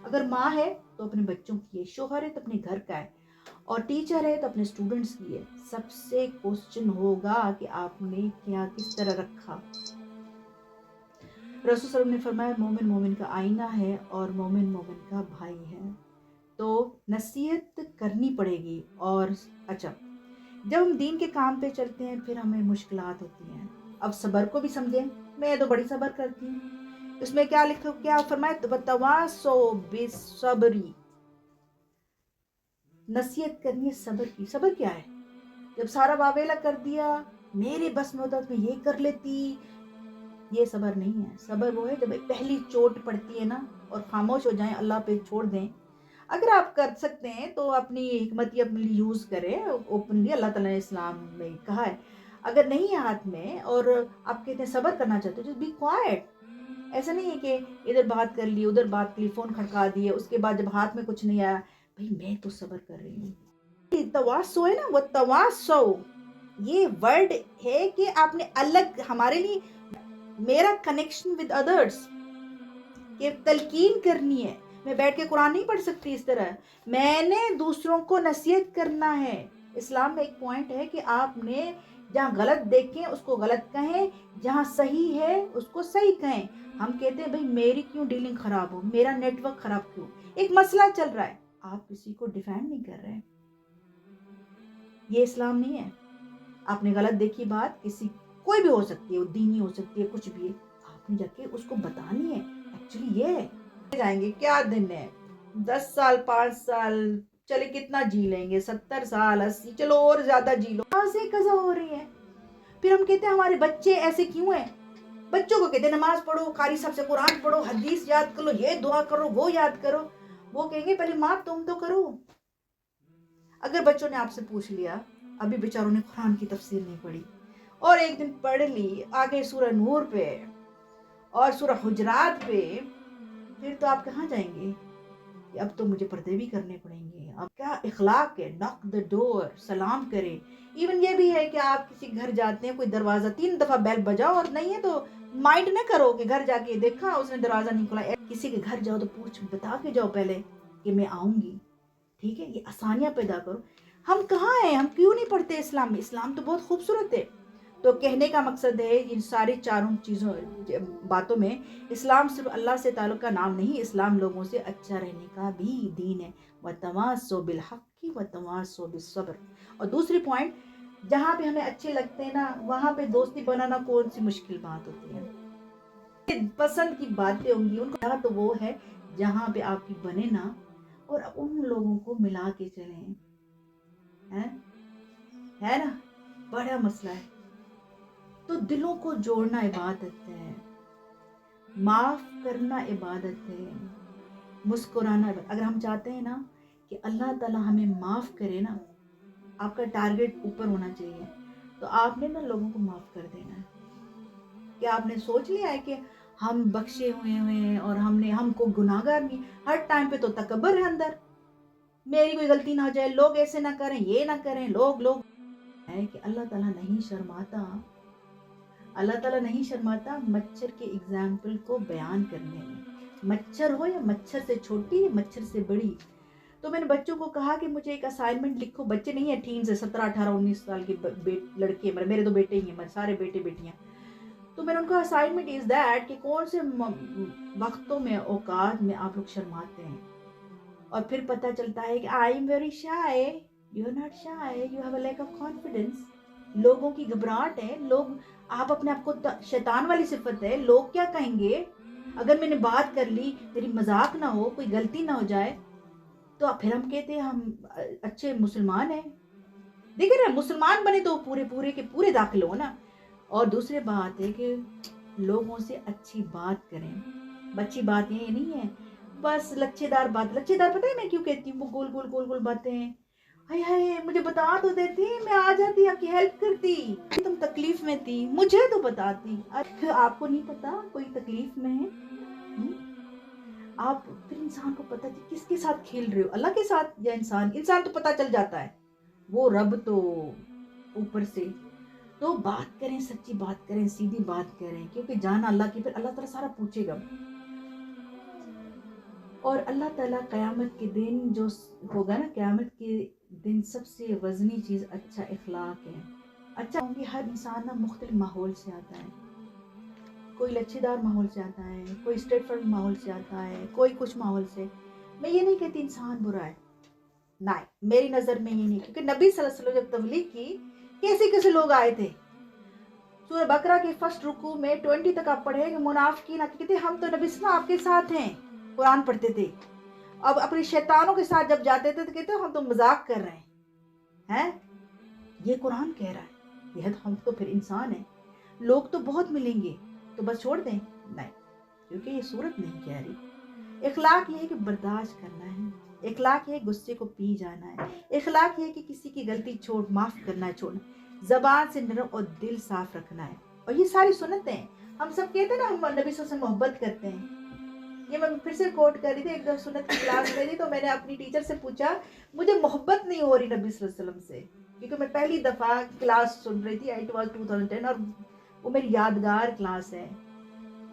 اگر ماں ہے تو اپنے بچوں کی ہے، شوہر ہے تو اپنے گھر کا ہے، اور ٹیچر ہے تو اپنے اسٹوڈنٹس کی ہے. سب سے کوسچن ہوگا کہ آپ نے کیا کس طرح رکھا. رسول صلی اللہ علیہ وسلم نے فرمایا مومن مومن کا آئینہ ہے اور مومن مومن کا بھائی ہے. تو نصیحت کرنی پڑے گی. اور اچھا، جب ہم دین کے کام پہ چلتے ہیں پھر ہمیں مشکلات ہوتی ہیں. اب صبر کو بھی سمجھیں. میں تو بڑی صبر کرتی ہوں. اس میں کیا لکھا، کیا فرمایا، وتواصوا بالصبر. نصیحت کرنی ہے صبر کی. صبر کیا ہے؟ جب سارا واویلا کر دیا، میرے بس میں ہوتا تو میں یہ کر لیتی. یہ صبر نہیں ہے. صبر وہ ہے جب ایک پہلی چوٹ پڑتی ہے نا اور خاموش ہو جائیں، اللہ پہ چھوڑ دیں. اگر آپ کر سکتے ہیں تو اپنی حکمت اپنے لیے یوز کریں اوپنلی. اللہ تعالیٰ نے اسلام میں کہا ہے. اگر نہیں ہے ہاتھ میں اور آپ کہتے ہیں صبر کرنا چاہتے ہو، جسٹ بی کوائٹ. ایسا نہیں ہے کہ ادھر بات کر لی، ادھر بات کی، فون کھڑکا دیے، اس کے بعد جب ہاتھ میں کچھ نہیں آیا، بھائی میں تو صبر کر رہی ہوں. تواصو ہے نا، وہ تواصو یہ ورڈ ہے کہ آپ نے الگ، ہمارے لیے میرا کنیکشن ود ادرس، کہ تلقین کرنی ہے. میں بیٹھ کے قرآن نہیں پڑھ سکتی اس طرح. میں نے دوسروں کو نصیحت کرنا ہے. اسلام میں ایک پوائنٹ ہے کہ آپ نے جہاں غلط دیکھیں اس کو غلط کہیں، جہاں صحیح ہے اس کو صحیح کہیں. ہم کہتے ہیں بھائی میری کیوں ڈیلنگ خراب ہو، میرا نیٹ ورک خراب کیوں. ایک مسئلہ چل رہا ہے، آپ کسی کو ڈیفینڈ نہیں کر رہے. یہ اسلام نہیں ہے. آپ نے غلط دیکھی بات، کسی کوئی بھی ہو سکتی ہے، وہ دینی ہو سکتی ہے، کچھ بھی ہے، آپ نے جا کے اس کو بتانی ہے. ایکچولی یہ ہے جائیں گے کیا دن ہے، 10 سال 5 سال چلے کتنا جی لیں گے، 70 سال 80، چلو اور زیادہ جی لو. کہاں سے قضا ہو رہی ہے. پھر ہم کہتے ہیں ہمارے بچے ایسے کیوں ہیں. بچوں کو کہتے ہیں نماز پڑھو، قاری صاحب سے قرآن پڑھو، حدیث یاد کرو، یہ دعا کرو، وہ یاد کرو. وہ کہیں گے پہلے ماں تم تو کرو. اگر بچوں نے آپ سے پوچھ لیا، ابھی بیچاروں نے قرآن کی تفسیر نہیں پڑھی اور ایک دن پڑھ لی، آگے سورہ نور پہ اور سورہ حجرات پہ، پھر تو آپ کہاں جائیں گے کہ اب تو مجھے پردے بھی کرنے پڑیں گے. اب کیا اخلاق ہے، ناک دا ڈور، سلام کرے. ایون یہ بھی ہے کہ آپ کسی گھر جاتے ہیں، کوئی دروازہ 3 دفعہ بیل بجاؤ، اور نہیں ہے تو مائنڈ نہ کرو کہ گھر جا کے دیکھا اس نے دروازہ نہیں کھولا. کسی کے گھر جاؤ تو پوچھ بتا کے جاؤ پہلے کہ میں آؤں گی. ٹھیک ہے, یہ آسانیاں پیدا کرو. ہم کہاں ہیں, ہم کیوں نہیں پڑھتے اسلام میں؟ اسلام تو بہت خوبصورت ہے. تو کہنے کا مقصد ہے ان ساری چاروں چیزوں باتوں میں, اسلام صرف اللہ سے تعلق کا نام نہیں, اسلام لوگوں سے اچھا رہنے کا بھی دین ہے. وَتَوَاصَوْا بِالْحَقِّ وَتَوَاصَوْا بِالصَّبْرِ. اور دوسری پوائنٹ, جہاں پہ ہمیں اچھے لگتے ہیں نا, وہاں پہ دوستی بنانا کون سی مشکل بات ہوتی ہے؟ پسند کی باتیں ہوں گی ان کو, تو وہ ہے جہاں پہ آپ کی بنے نا, اور ان لوگوں کو ملا کے چلیں, ہے نا, بڑا مسئلہ ہے. تو دلوں کو جوڑنا عبادت ہے, معاف کرنا عبادت ہے, مسکرانا عبادت. اگر ہم چاہتے ہیں نا کہ اللہ تعالیٰ ہمیں معاف کرے نا, آپ کا ٹارگٹ اوپر ہونا چاہیے, تو آپ نے نا لوگوں کو معاف کر دینا ہے. کیا آپ نے سوچ لیا ہے کہ ہم بخشے ہوئے ہیں اور ہم کو گناہگار نہیں؟ ہر ٹائم پہ تو تکبر ہے اندر, میری کوئی غلطی نہ ہو جائے, لوگ ایسے نہ کریں, یہ نہ کریں, لوگ ہے کہ اللہ تعالیٰ نہیں شرماتا. اللہ تعالیٰ نہیں شرماتا مچھر کے اگزامپل کو بیان کرنے میں. مچھر ہو یا مچھر سے چھوٹی یا مچھر سے بڑی. تو میں نے بچوں کو کہا کہ مجھے ایک اسائنمنٹ لکھو. بچے نہیں ہیں, ٹین سے 17, 18, 19 سال کے لڑکے, میرے تو بیٹے ہی ہیں, سارے بیٹے بیٹیاں. تو میں نے ان کو اسائنمنٹ از دیٹ کہ کون سے وقتوں میں, اوقات میں آپ لوگ شرماتے ہیں. اور پھر پتہ چلتا ہے کہ I am very shy. You are not shy, you have a lack of confidence. لوگوں کی گھبراہٹ ہے, لوگ, آپ اپنے آپ کو, شیطان والی صفت ہے, لوگ کیا کہیں گے اگر میں نے بات کر لی, میری مذاق نہ ہو, کوئی غلطی نہ ہو جائے. تو پھر ہم کہتے ہیں ہم اچھے مسلمان ہیں. دیکھیں نا, مسلمان بنے تو پورے کے پورے داخل ہو نا. اور دوسری بات ہے کہ لوگوں سے اچھی بات کریں. اچھی بات یہ نہیں ہے بس لچھے دار بات. لچھے دار پتہ ہے میں کیوں کہتی ہوں؟ وہ گول باتیں, ہائے مجھے بتا تو دیتی, میں آ جاتی, آپ کی ہیلپ کرتی. تم تکلیف میں تھی, مجھے تو بتاتی. آپ کو نہیں پتا کوئی تکلیف میں ہے؟ آپ پھر انسان کو پتا کس کے ساتھ کھیل رہے ہو, اللہ کے ساتھ یا انسان تو پتا چل جاتا ہے, وہ رب تو اوپر سے. تو بات کریں, سچی بات کریں, سیدھی بات کریں, کیونکہ جانا اللہ کی, پھر اللہ تعالیٰ سارا پوچھے گا. اور اللہ تعالیٰ قیامت کے دن جو ہوگا نا, قیامت کے دن سب سے وزنی چیز اچھا اخلاق ہے. اچھا ہوں گی, ہر انسان نا مختلف ماحول سے آتا ہے. کوئی لچھے دار ماحول سے آتا ہے, کوئی اسٹریٹ فارورڈ ماحول سے آتا ہے, کوئی کچھ ماحول سے. میں یہ نہیں کہتی انسان برا ہے, نہیں, میری نظر میں یہ نہیں. کیونکہ نبی صلی اللہ علیہ وسلم جب تبلیغ کی, کیسے لوگ آئے تھے. سورہ بقرہ کے فرسٹ رکوع میں 20 تک آپ پڑھیں کہ منافقین کہتے ہم تو نبی صلی اللہ آپ کے ساتھ ہیں, قرآن پڑھتے تھے. اب اپنی شیطانوں کے ساتھ جب جاتے تھے تو کہتے ہم تو مذاق کر رہے ہیں. یہ قرآن کہہ رہا ہے, یہ ہم تو پھر انسان ہیں. لوگ تو بہت ملیں گے تو بس چھوڑ دیں, نہیں, کیونکہ یہ صورت نہیں کہہ رہی. اخلاق یہ ہے کہ برداشت کرنا ہے. اخلاق یہ ہے غصے کو پی جانا ہے. اخلاق یہ ہے کہ کسی کی غلطی معاف کرنا ہے, چھوڑنا. زبان سے نرم اور دل صاف رکھنا ہے. اور یہ ساری سنتیں ہیں. ہم سب کہتے ہیں نا ہم نبی صلی اللہ علیہ وسلم سے محبت کرتے ہیں. یہ میں پھر سے کوٹ کر رہی تھی, ایک دفعہ سنت کی کلاس میں تھی تو میں نے اپنی ٹیچر سے پوچھا, مجھے محبت نہیں ہو رہی نبی صلی اللہ علیہ وسلم سے, کیونکہ میں پہلی دفعہ کلاس سن رہی تھی. اٹ واز 2010 اور وہ میری یادگار کلاس ہے.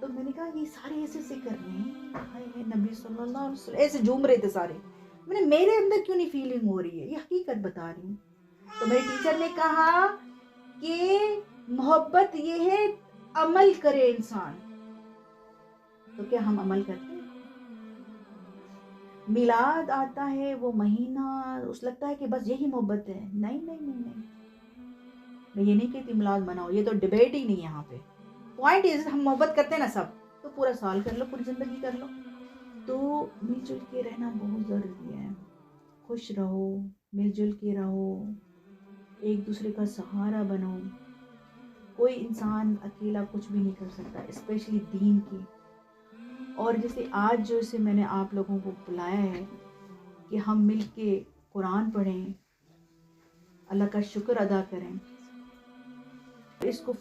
تو میں نے کہا یہ سارے ایسے کر رہے ہیں, نبی صلی اللہ علیہ وسلم ایسے جھوم رہے تھے سارے. میں نے, میرے اندر کیوں نہیں فیلنگ ہو رہی ہے, یہ حقیقت بتا رہی ہوں. تو میری ٹیچر نے کہا کہ محبت یہ ہے عمل کرے انسان. تو کیا ہم عمل کرتے ہیں؟ میلاد آتا ہے وہ مہینہ, اس لگتا ہے کہ بس یہی محبت ہے. نہیں, میں یہ نہیں کہتی میلاد مناؤ, یہ تو ڈیبیٹ ہی نہیں یہاں پہ. پوائنٹ از ہم محبت کرتے ہیں نا سب, تو پورا سال کر لو, پوری زندگی کر لو. تو مل جل کے رہنا بہت ضروری ہے. خوش رہو, مل جل کے رہو, ایک دوسرے کا سہارا بنو. کوئی انسان اکیلا کچھ بھی نہیں کر سکتا, اسپیشلی دین کی. اور جیسے آج جو سے میں نے آپ لوگوں کو بلایا ہے کہ ہم مل کے قرآن پڑھیں, اللہ کا شکر ادا کریں. اس کو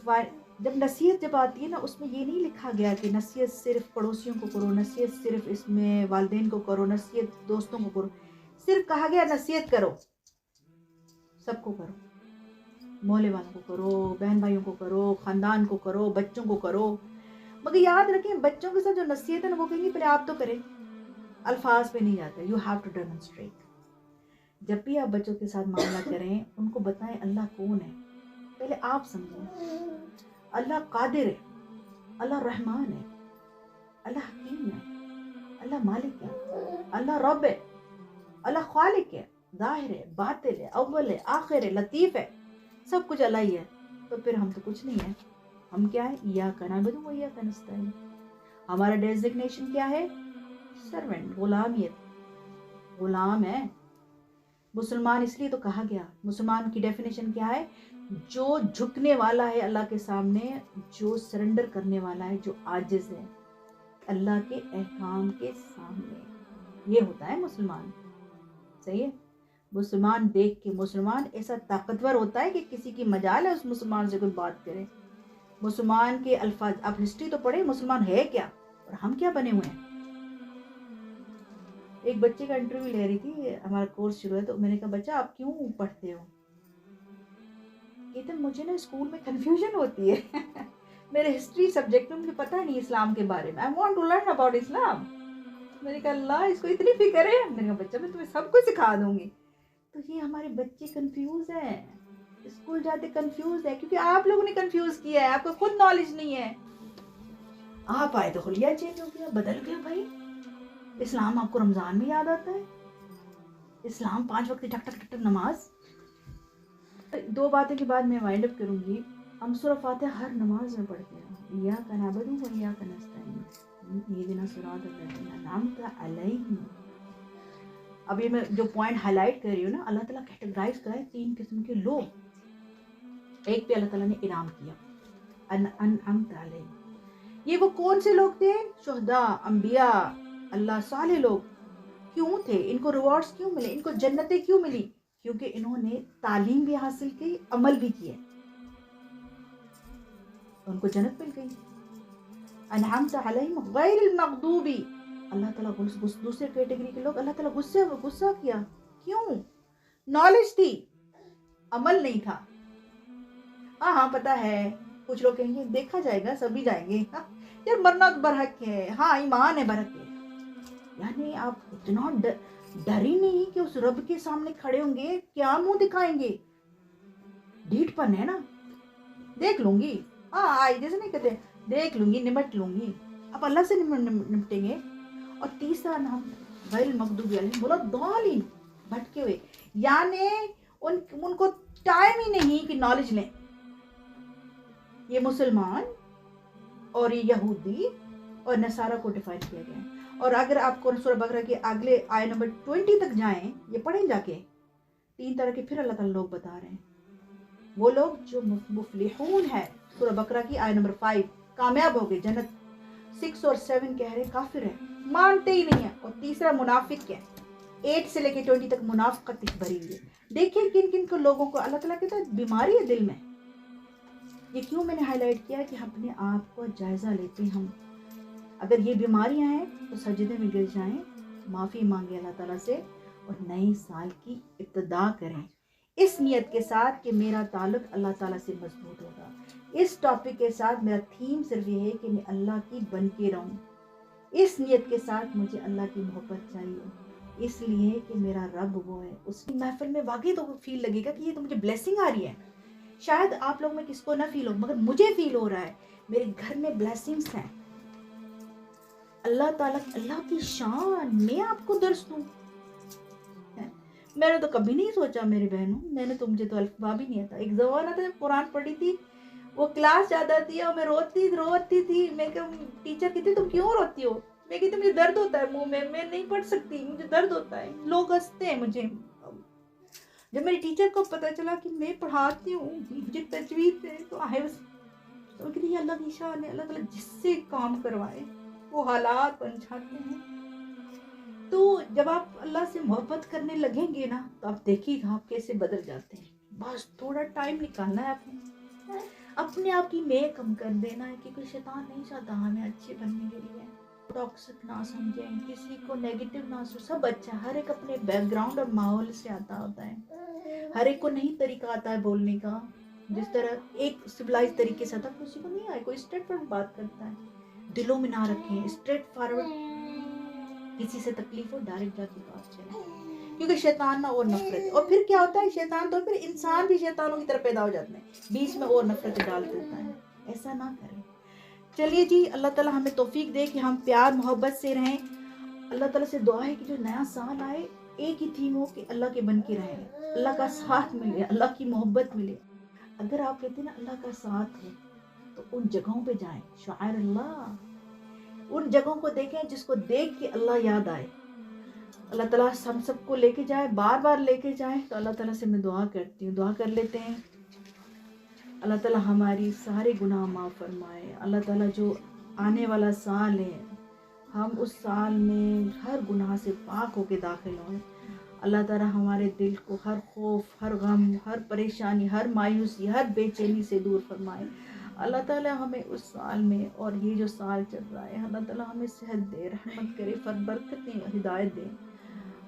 جب نصیحت جب آتی ہے نا, اس میں یہ نہیں لکھا گیا کہ نصیحت صرف پڑوسیوں کو کرو, نصیحت صرف اس میں والدین کو کرو, نصیحت دوستوں کو کرو. صرف کہا گیا نصیحت کرو, سب کو کرو, محلے والوں کو کرو, بہن بھائیوں کو کرو, خاندان کو کرو, بچوں کو کرو. مگر یاد رکھیں بچوں کے ساتھ جو نصیحت ہے نا وہ کہیں گے پہلے آپ تو کریں, الفاظ پہ نہیں جاتا. You have to demonstrate. جب بھی آپ بچوں کے ساتھ معاملہ کریں ان کو بتائیں اللہ کون ہے، پہلے آپ سمجھیں۔ اللہ قادر ہے، اللہ رحمان ہے، اللہ حکیم ہے، اللہ مالک ہے، اللہ رب ہے، اللہ خالق ہے، ظاہر ہے، باطل ہے، اول ہے، آخر ہے، لطیف ہے، سب کچھ اللہ ہی ہے۔ تو پھر ہم تو کچھ نہیں ہے، ہم کیا ہے؟ ایاک نعبد و ایاک نستعین۔ ہمارا ڈیزگنیشن کیا ہے؟ سرونٹ، غلامیت، غلام ہے۔ مسلمان اس لیے تو کہا گیا، مسلمان کی ڈیفینیشن کیا ہے؟ جو جھکنے والا ہے اللہ کے سامنے، جو سرنڈر کرنے والا ہے، جو عاجز ہے اللہ کے احکام کے سامنے، یہ ہوتا ہے مسلمان۔ صحیح ہے؟ مسلمان دیکھ کے مسلمان ایسا طاقتور ہوتا ہے کہ کسی کی مجال ہے اس مسلمان سے کوئی بات کرے۔ مسلمان کے الفاظ، آپ ہسٹری تو پڑھیں، مسلمان ہے کیا اور ہم کیا بنے ہوئے ہیں۔ ایک بچے کا انٹرویو لے رہی تھی، ہمارا کورس شروع ہے، تو میں نے کہا بچہ آپ کیوں پڑھتے ہو؟ کہتے مجھے نا اسکول میں کنفیوژن ہوتی ہے میرے ہسٹری سبجیکٹ میں مجھے پتہ نہیں اسلام کے بارے میں، I want to learn about اسلام۔ میں نے کہا اللہ اس کو اتنی فکر ہے، میں نے کہا بچہ میں تمہیں سب کچھ سکھا دوں گی۔ تو یہ ہمارے بچے کنفیوز ہیں، اسکول جاتے کنفیوز ہے، کیونکہ آپ لوگوں نے کنفیوز کیا ہے، آپ کو خود نالج نہیں ہے۔ آپ آئے تو خلیہ چینج ہو گیا، بدل گیا بھائی۔ اسلام آپ کو رمضان میں یاد آتا ہے، اسلام 5 وقت ٹک ٹک ٹک ٹک نماز۔ 2 باتیں کے بعد میں وائنڈ اپ کروں گی۔ ہم سورہ فاتحہ ہر نماز میں پڑھتے ہیں، ایاک نعبد و ایاک نستعین، اہدنا الصراط الذین انعمت علیہم۔ اب یہ میں جو پوائنٹ ہائی لائٹ کر رہی ہوں نا، اللہ تعالیٰ کیٹیگرائز کرائے 3 قسم کے لوگ۔ ایک پہ اللہ تعالیٰ نے انعام کیا، انعمت علیہم۔ یہ وہ کون سے لوگ تھے؟ شہداء، انبیاء، اللہ صالح لوگ۔ کیوں تھے؟ ان کو ریوارڈز کیوں ملے؟ ان کو جنتیں کیوں ملی؟ کیونکہ انہوں نے تعلیم بھی حاصل کی، عمل بھی کیا، ان کو جنت مل گئی۔ انعمت علیہم غیر المغضوب، اللہ تعالیٰ دوسرے کیٹیگری کے لوگ اللہ تعالیٰ غصہ کیا، کیوں؟ نالج تھی، عمل نہیں تھا۔ ہاں پتہ ہے، کچھ لوگ کہیں گے دیکھا جائے گا، سبھی جائیں گے، یار مرنا تو برحق ہے، ہاں ایمان ہے برحق ہے۔ یعنی آپ اتنا ڈر ہی نہیں کہ اس رب کے سامنے کھڑے ہوں گے، کیا منہ دکھائیں گے؟ ڈیٹ پن ہے نا، دیکھ لوں گی، ہاں جیسے نہیں کہتے دیکھ لوں گی، نمٹ لوں گی، اب اللہ سے نمٹیں گے۔ اور تیسرا نام غیر المغضوب علیہم، بولا ضالین، بھٹکے ہوئے، یعنی ان کو ٹائم ہی نہیں کہ نالج لیں۔ یہ مسلمان اور یہ یہودی اور نصارہ کو ڈیفائن کیا گیا ہے۔ اور اگر آپ کو سورہ بقرہ کے اگلے آیت نمبر 20 تک جائیں، یہ پڑھیں جا کے، 3 طرح کے پھر اللہ تعالیٰ لوگ بتا رہے ہیں۔ وہ لوگ جو مفلحون ہے، سورہ بقرہ کی آیت نمبر 5، کامیاب ہو گئے، جنت۔ 6 اور 7 کہہ رہے کافر ہے، مانتے ہی نہیں ہے۔ اور تیسرا منافق ہے، 8 سے لے کے 20 تک منافقت بھری ہوئی ہے۔ دیکھیں کن کن کو لوگوں کو اللہ تعالیٰ کہتا ہے بیماری ہے دل میں۔ یہ کیوں میں نے ہائی لائٹ کیا کہ اپنے آپ کو جائزہ لیتے ہم، اگر یہ بیماریاں ہیں تو سجدے میں گر جائیں، معافی مانگے اللہ تعالیٰ سے، اور نئے سال کی ابتدا کریں اس نیت کے ساتھ کہ میرا تعلق اللہ تعالیٰ سے مضبوط ہوگا۔ اس ٹاپک کے ساتھ میرا تھیم صرف یہ ہے کہ میں اللہ کی بن کے رہوں، اس نیت کے ساتھ مجھے اللہ کی محبت چاہیے، اس لیے کہ میرا رب وہ ہے۔ اس کی محفل میں واقعی تو فیل لگے گا کہ یہ تو مجھے بلیسنگ آ رہی ہے۔ شاید آپ لوگ میں کس کو نہ فیل ہو، مگر مجھے فیل ہو رہا ہے میرے گھر میں بلیسنگز ہیں۔ اللہ تعالیٰ، اللہ کی شان میں آپ کو درس دوں۔ میں نے تو کبھی نہیں سوچا میرے بہنوں، مجھے تو الفبا بھی نہیں آتا۔ ایک زمانہ تھا جب قرآن پڑھی تھی، وہ کلاس جاتا تھی اور میں روتی تھی۔ میں کہ ٹیچر کہتی تم کیوں روتی ہو؟ میں کہتی مجھے درد ہوتا ہے منہ میں نہیں پڑھ سکتی، مجھے درد ہوتا ہے، لوگ ہنستے ہیں مجھے۔ جب میری ٹیچر کو پتہ چلا کہ میں پڑھاتی ہوں، مجھے تجوید ہے، تو تو کہتی اللہ کی شان ہے، اللہ تعالیٰ جس سے کام کروائے وہ حالات بن جاتے ہیں۔ تو جب آپ اللہ سے محبت کرنے لگیں گے نا، تو آپ دیکھیے گا آپ کیسے بدل جاتے ہیں۔ بس تھوڑا ٹائم نکالنا ہے اپنے آپ کی میں کم کر دینا ہے، کہ کوئی شیطان نہیں چاہتا ہمیں اچھے بننے کے لیے۔ ٹاکسک نہ سمجھیں، کسی کو نیگیٹو نہ سمجھیں، سب اچھا، ہر ایک اپنے بیک گراؤنڈ اور ماحول سے آتا ہوتا ہے۔ ہر ایک کو نہیں طریقہ آتا ہے بولنے کا، جس طرح ایک سویلائز طریقے سے آتا، کسی کو نہیں آئے، کوئی اسٹریٹ فارورڈ بات کرتا ہے۔ دلوں میں نہ رکھیں، اسٹریٹ فارورڈ، کسی سے تکلیف ہو ڈائریکٹ جا کے بات کریں، کیونکہ شیطان نہ اور نفرت ہے. اور پھر کیا ہوتا ہے شیطان تو پھر انسان بھی شیطانوں کی طرف پیدا ہو جاتے ہیں, بیچ میں اور نفرت ڈال دیتا ہے. ایسا نہ کریں. چلیے جی, اللہ تعالیٰ ہمیں توفیق دے کہ ہم پیار محبت سے رہیں. اللہ تعالیٰ سے دعا ہے کہ جو نیا سال آئے ایک ہی تھیم ہو کہ اللہ کے بن کے رہیں, اللہ کا ساتھ ملے, اللہ کی محبت ملے. اگر آپ کہتے ہیں نا اللہ کا ساتھ ہے تو ان جگہوں پہ جائیں, شعائر اللہ, ان جگہوں کو دیکھیں جس کو دیکھ کے اللہ یاد آئے. اللہ تعالیٰ ہم سب کو لے کے جائے, بار بار لے کے جائے. تو اللہ تعالیٰ سے میں دعا کرتی ہوں, دعا کر لیتے ہیں. اللہ تعالیٰ ہماری سارے گناہ معاف فرمائے. اللہ تعالیٰ جو آنے والا سال ہے ہم اس سال میں ہر گناہ سے پاک ہو کے داخل ہوں. اللہ تعالیٰ ہمارے دل کو ہر خوف, ہر غم, ہر پریشانی, ہر مایوسی, ہر بے چینی سے دور فرمائے. اللہ تعالیٰ ہمیں اس سال میں اور یہ جو سال چل رہا ہے اللہ تعالیٰ ہمیں صحت دے, رحمت کرے, برکت دے, ہدایت دے.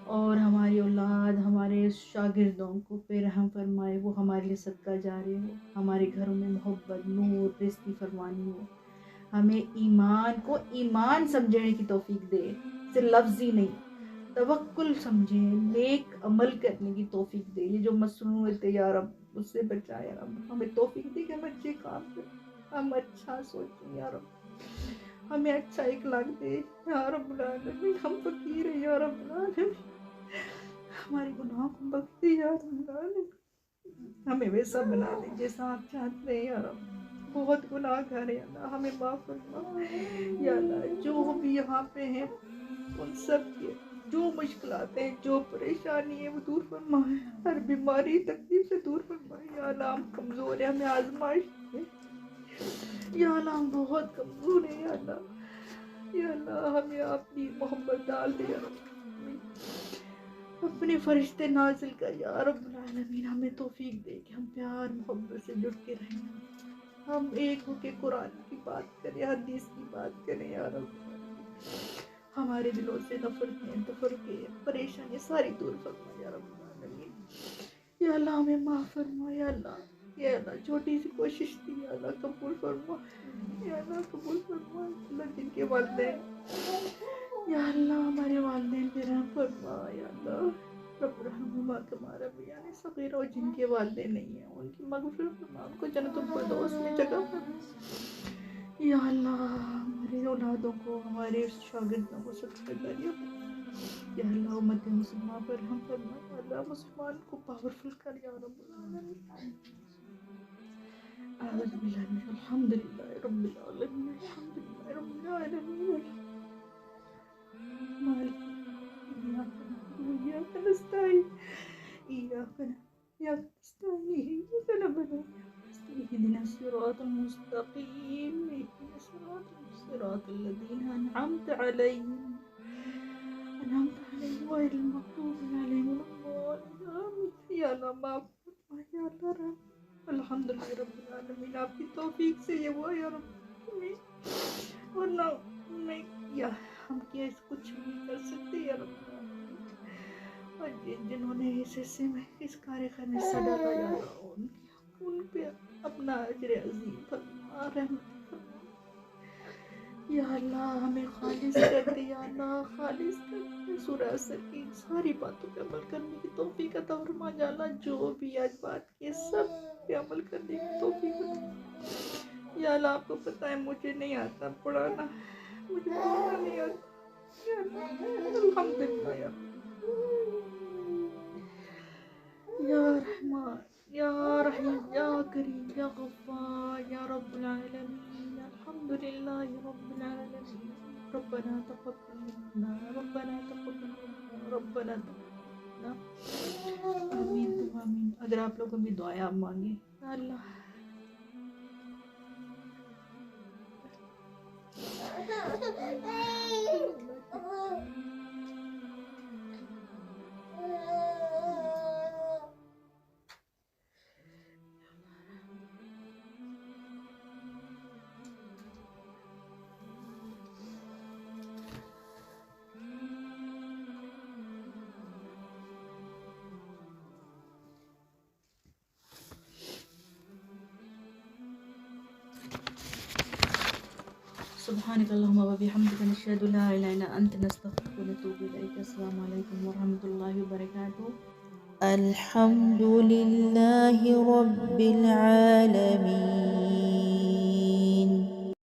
اور ہماری اولاد, ہمارے شاگردوں کو پہ رحم فرمائے, وہ ہمارے لیے صدقہ جاری ہو. ہمارے گھروں میں محبت, نور, رزق فرمانی ہو. ہمیں ایمان کو ایمان سمجھنے کی توفیق دے, صرف لفظی نہیں, توکل سمجھیں, نیک عمل کرنے کی توفیق دے. یہ جو مسنونیت ہے یا رب اس سے بچائے یا رب. ہمیں توفیق دے کہ ہم اچھے کام کریں, ہم اچھا سوچیں یا رب. ہمیں اچھا اخلاق دے یا رب العالمین. ہم فقیر ہیں یا رب العالمین, ہمارے گناہوں کو بخش دے یا رب العالمین. ہمیں ویسا بنا دے جیسا آپ چاہتے ہیں یا رب. بہت گناہ گار ہے اللہ, ہمیں معاف فرما یا اللہ. جو بھی یہاں پہ ہیں ان سب کے جو مشکلات ہیں, جو پریشانی ہے وہ دور فرمائے. ہر بیماری تکلیف سے دور فرمائے یا اللہ. ہم کمزور ہیں, ہمیں آزمائش ہے یا اللہ, ہم بہت کمزور ہیں یا اللہ. یا اللہ ہمیں اپنی محبت ڈال دے یا رب, اپنے فرشتے نازل کر یا رب العالمین. ہمیں توفیق دے کہ ہم پیار محبت سے جڑ کے رہیں. ہم ایک ہو کے قرآن کی بات کریں, حدیث کی بات کریں یا رب. ہمارے دلوں سے نفرتیں, تفرقے, پریشانی ساری دور فرما یا رب العالمین. یا اللہ ہمیں معاف فرما یا اللہ. یا اللہ چھوٹی سی کوشش تھی یا اللہ قبول فرما یا اللہ, قبول فرما. اللہ جن کے والدین یا اللہ ہمارے والدین پہ رحم فرما یا اللہ. رب رحمہما کما ربیانی صغیرا. اور جن کے والدین نہیں ہیں ان کی مغفرت فرما, ان کو جنت الفردوس میں جگہ فرما یا اللہ. ہمارے اولادوں کو, ہمارے شاگردوں کو سب سے دریا یا اللہ. امت مسلمہ پر رحم فرما یا اللہ. مسلمان کو پاورفل کر یا رب العالمین. اعوذ باللہ من الحمدللہ رب العالمین, الحمدللہ رب العالمین. مالک إياك نستعين إياك نستعين اهدنا الصراط المستقيم, اهدنا صراط الذين أنعمت عليهم غير المغضوب عليهم ولا الضالين. یا اللہ معاف فرما یا اللہ رحم. الحمدللہ رب العالمین. آپ کی توفیق سے یہ ہوا یا رب, ورنہ میں یا ہم کیا کچھ نہیں کر سکتے یا رب. اور جنہوں نے اس حصے میں اس کارے کا حصہ ڈالا یا اللہ, ان پہ اپنا اجر عظیم فرما, رحمت فرما یا اللہ. ہمیں خالص کر دے یا اللہ, خالص کر دے. سورہ اثر کی ساری باتوں پہ عمل کرنے کی توفیق عطا فرما یا اللہ. جو بھی آج بات کی سب پہ عمل کرنے کی توفیق عطا یا اللہ. آپ کو پتہ ہے مجھے نہیں آتا پڑھانا, مجھے پڑھانا نہیں آتا یا اللہ. الحمدللہ یا یا رحمان یا رحیم یا کریم یا غفار یا رب العالمین. الحمدللہ رب العالمین. ربنا تقبل منا, ربنا تقبل منا, ربنا تقبل منا. آمین تو آمین. اگر آپ لوگوں بھی دعائیں آپ مانگیں یا اللہ. سبحانك اللهم وبحمدك نشهد لا إله إلا أنت نستغفرك ونتوب إليك. السلام عليكم ورحمة الله وبركاته. الحمد لله رب العالمين.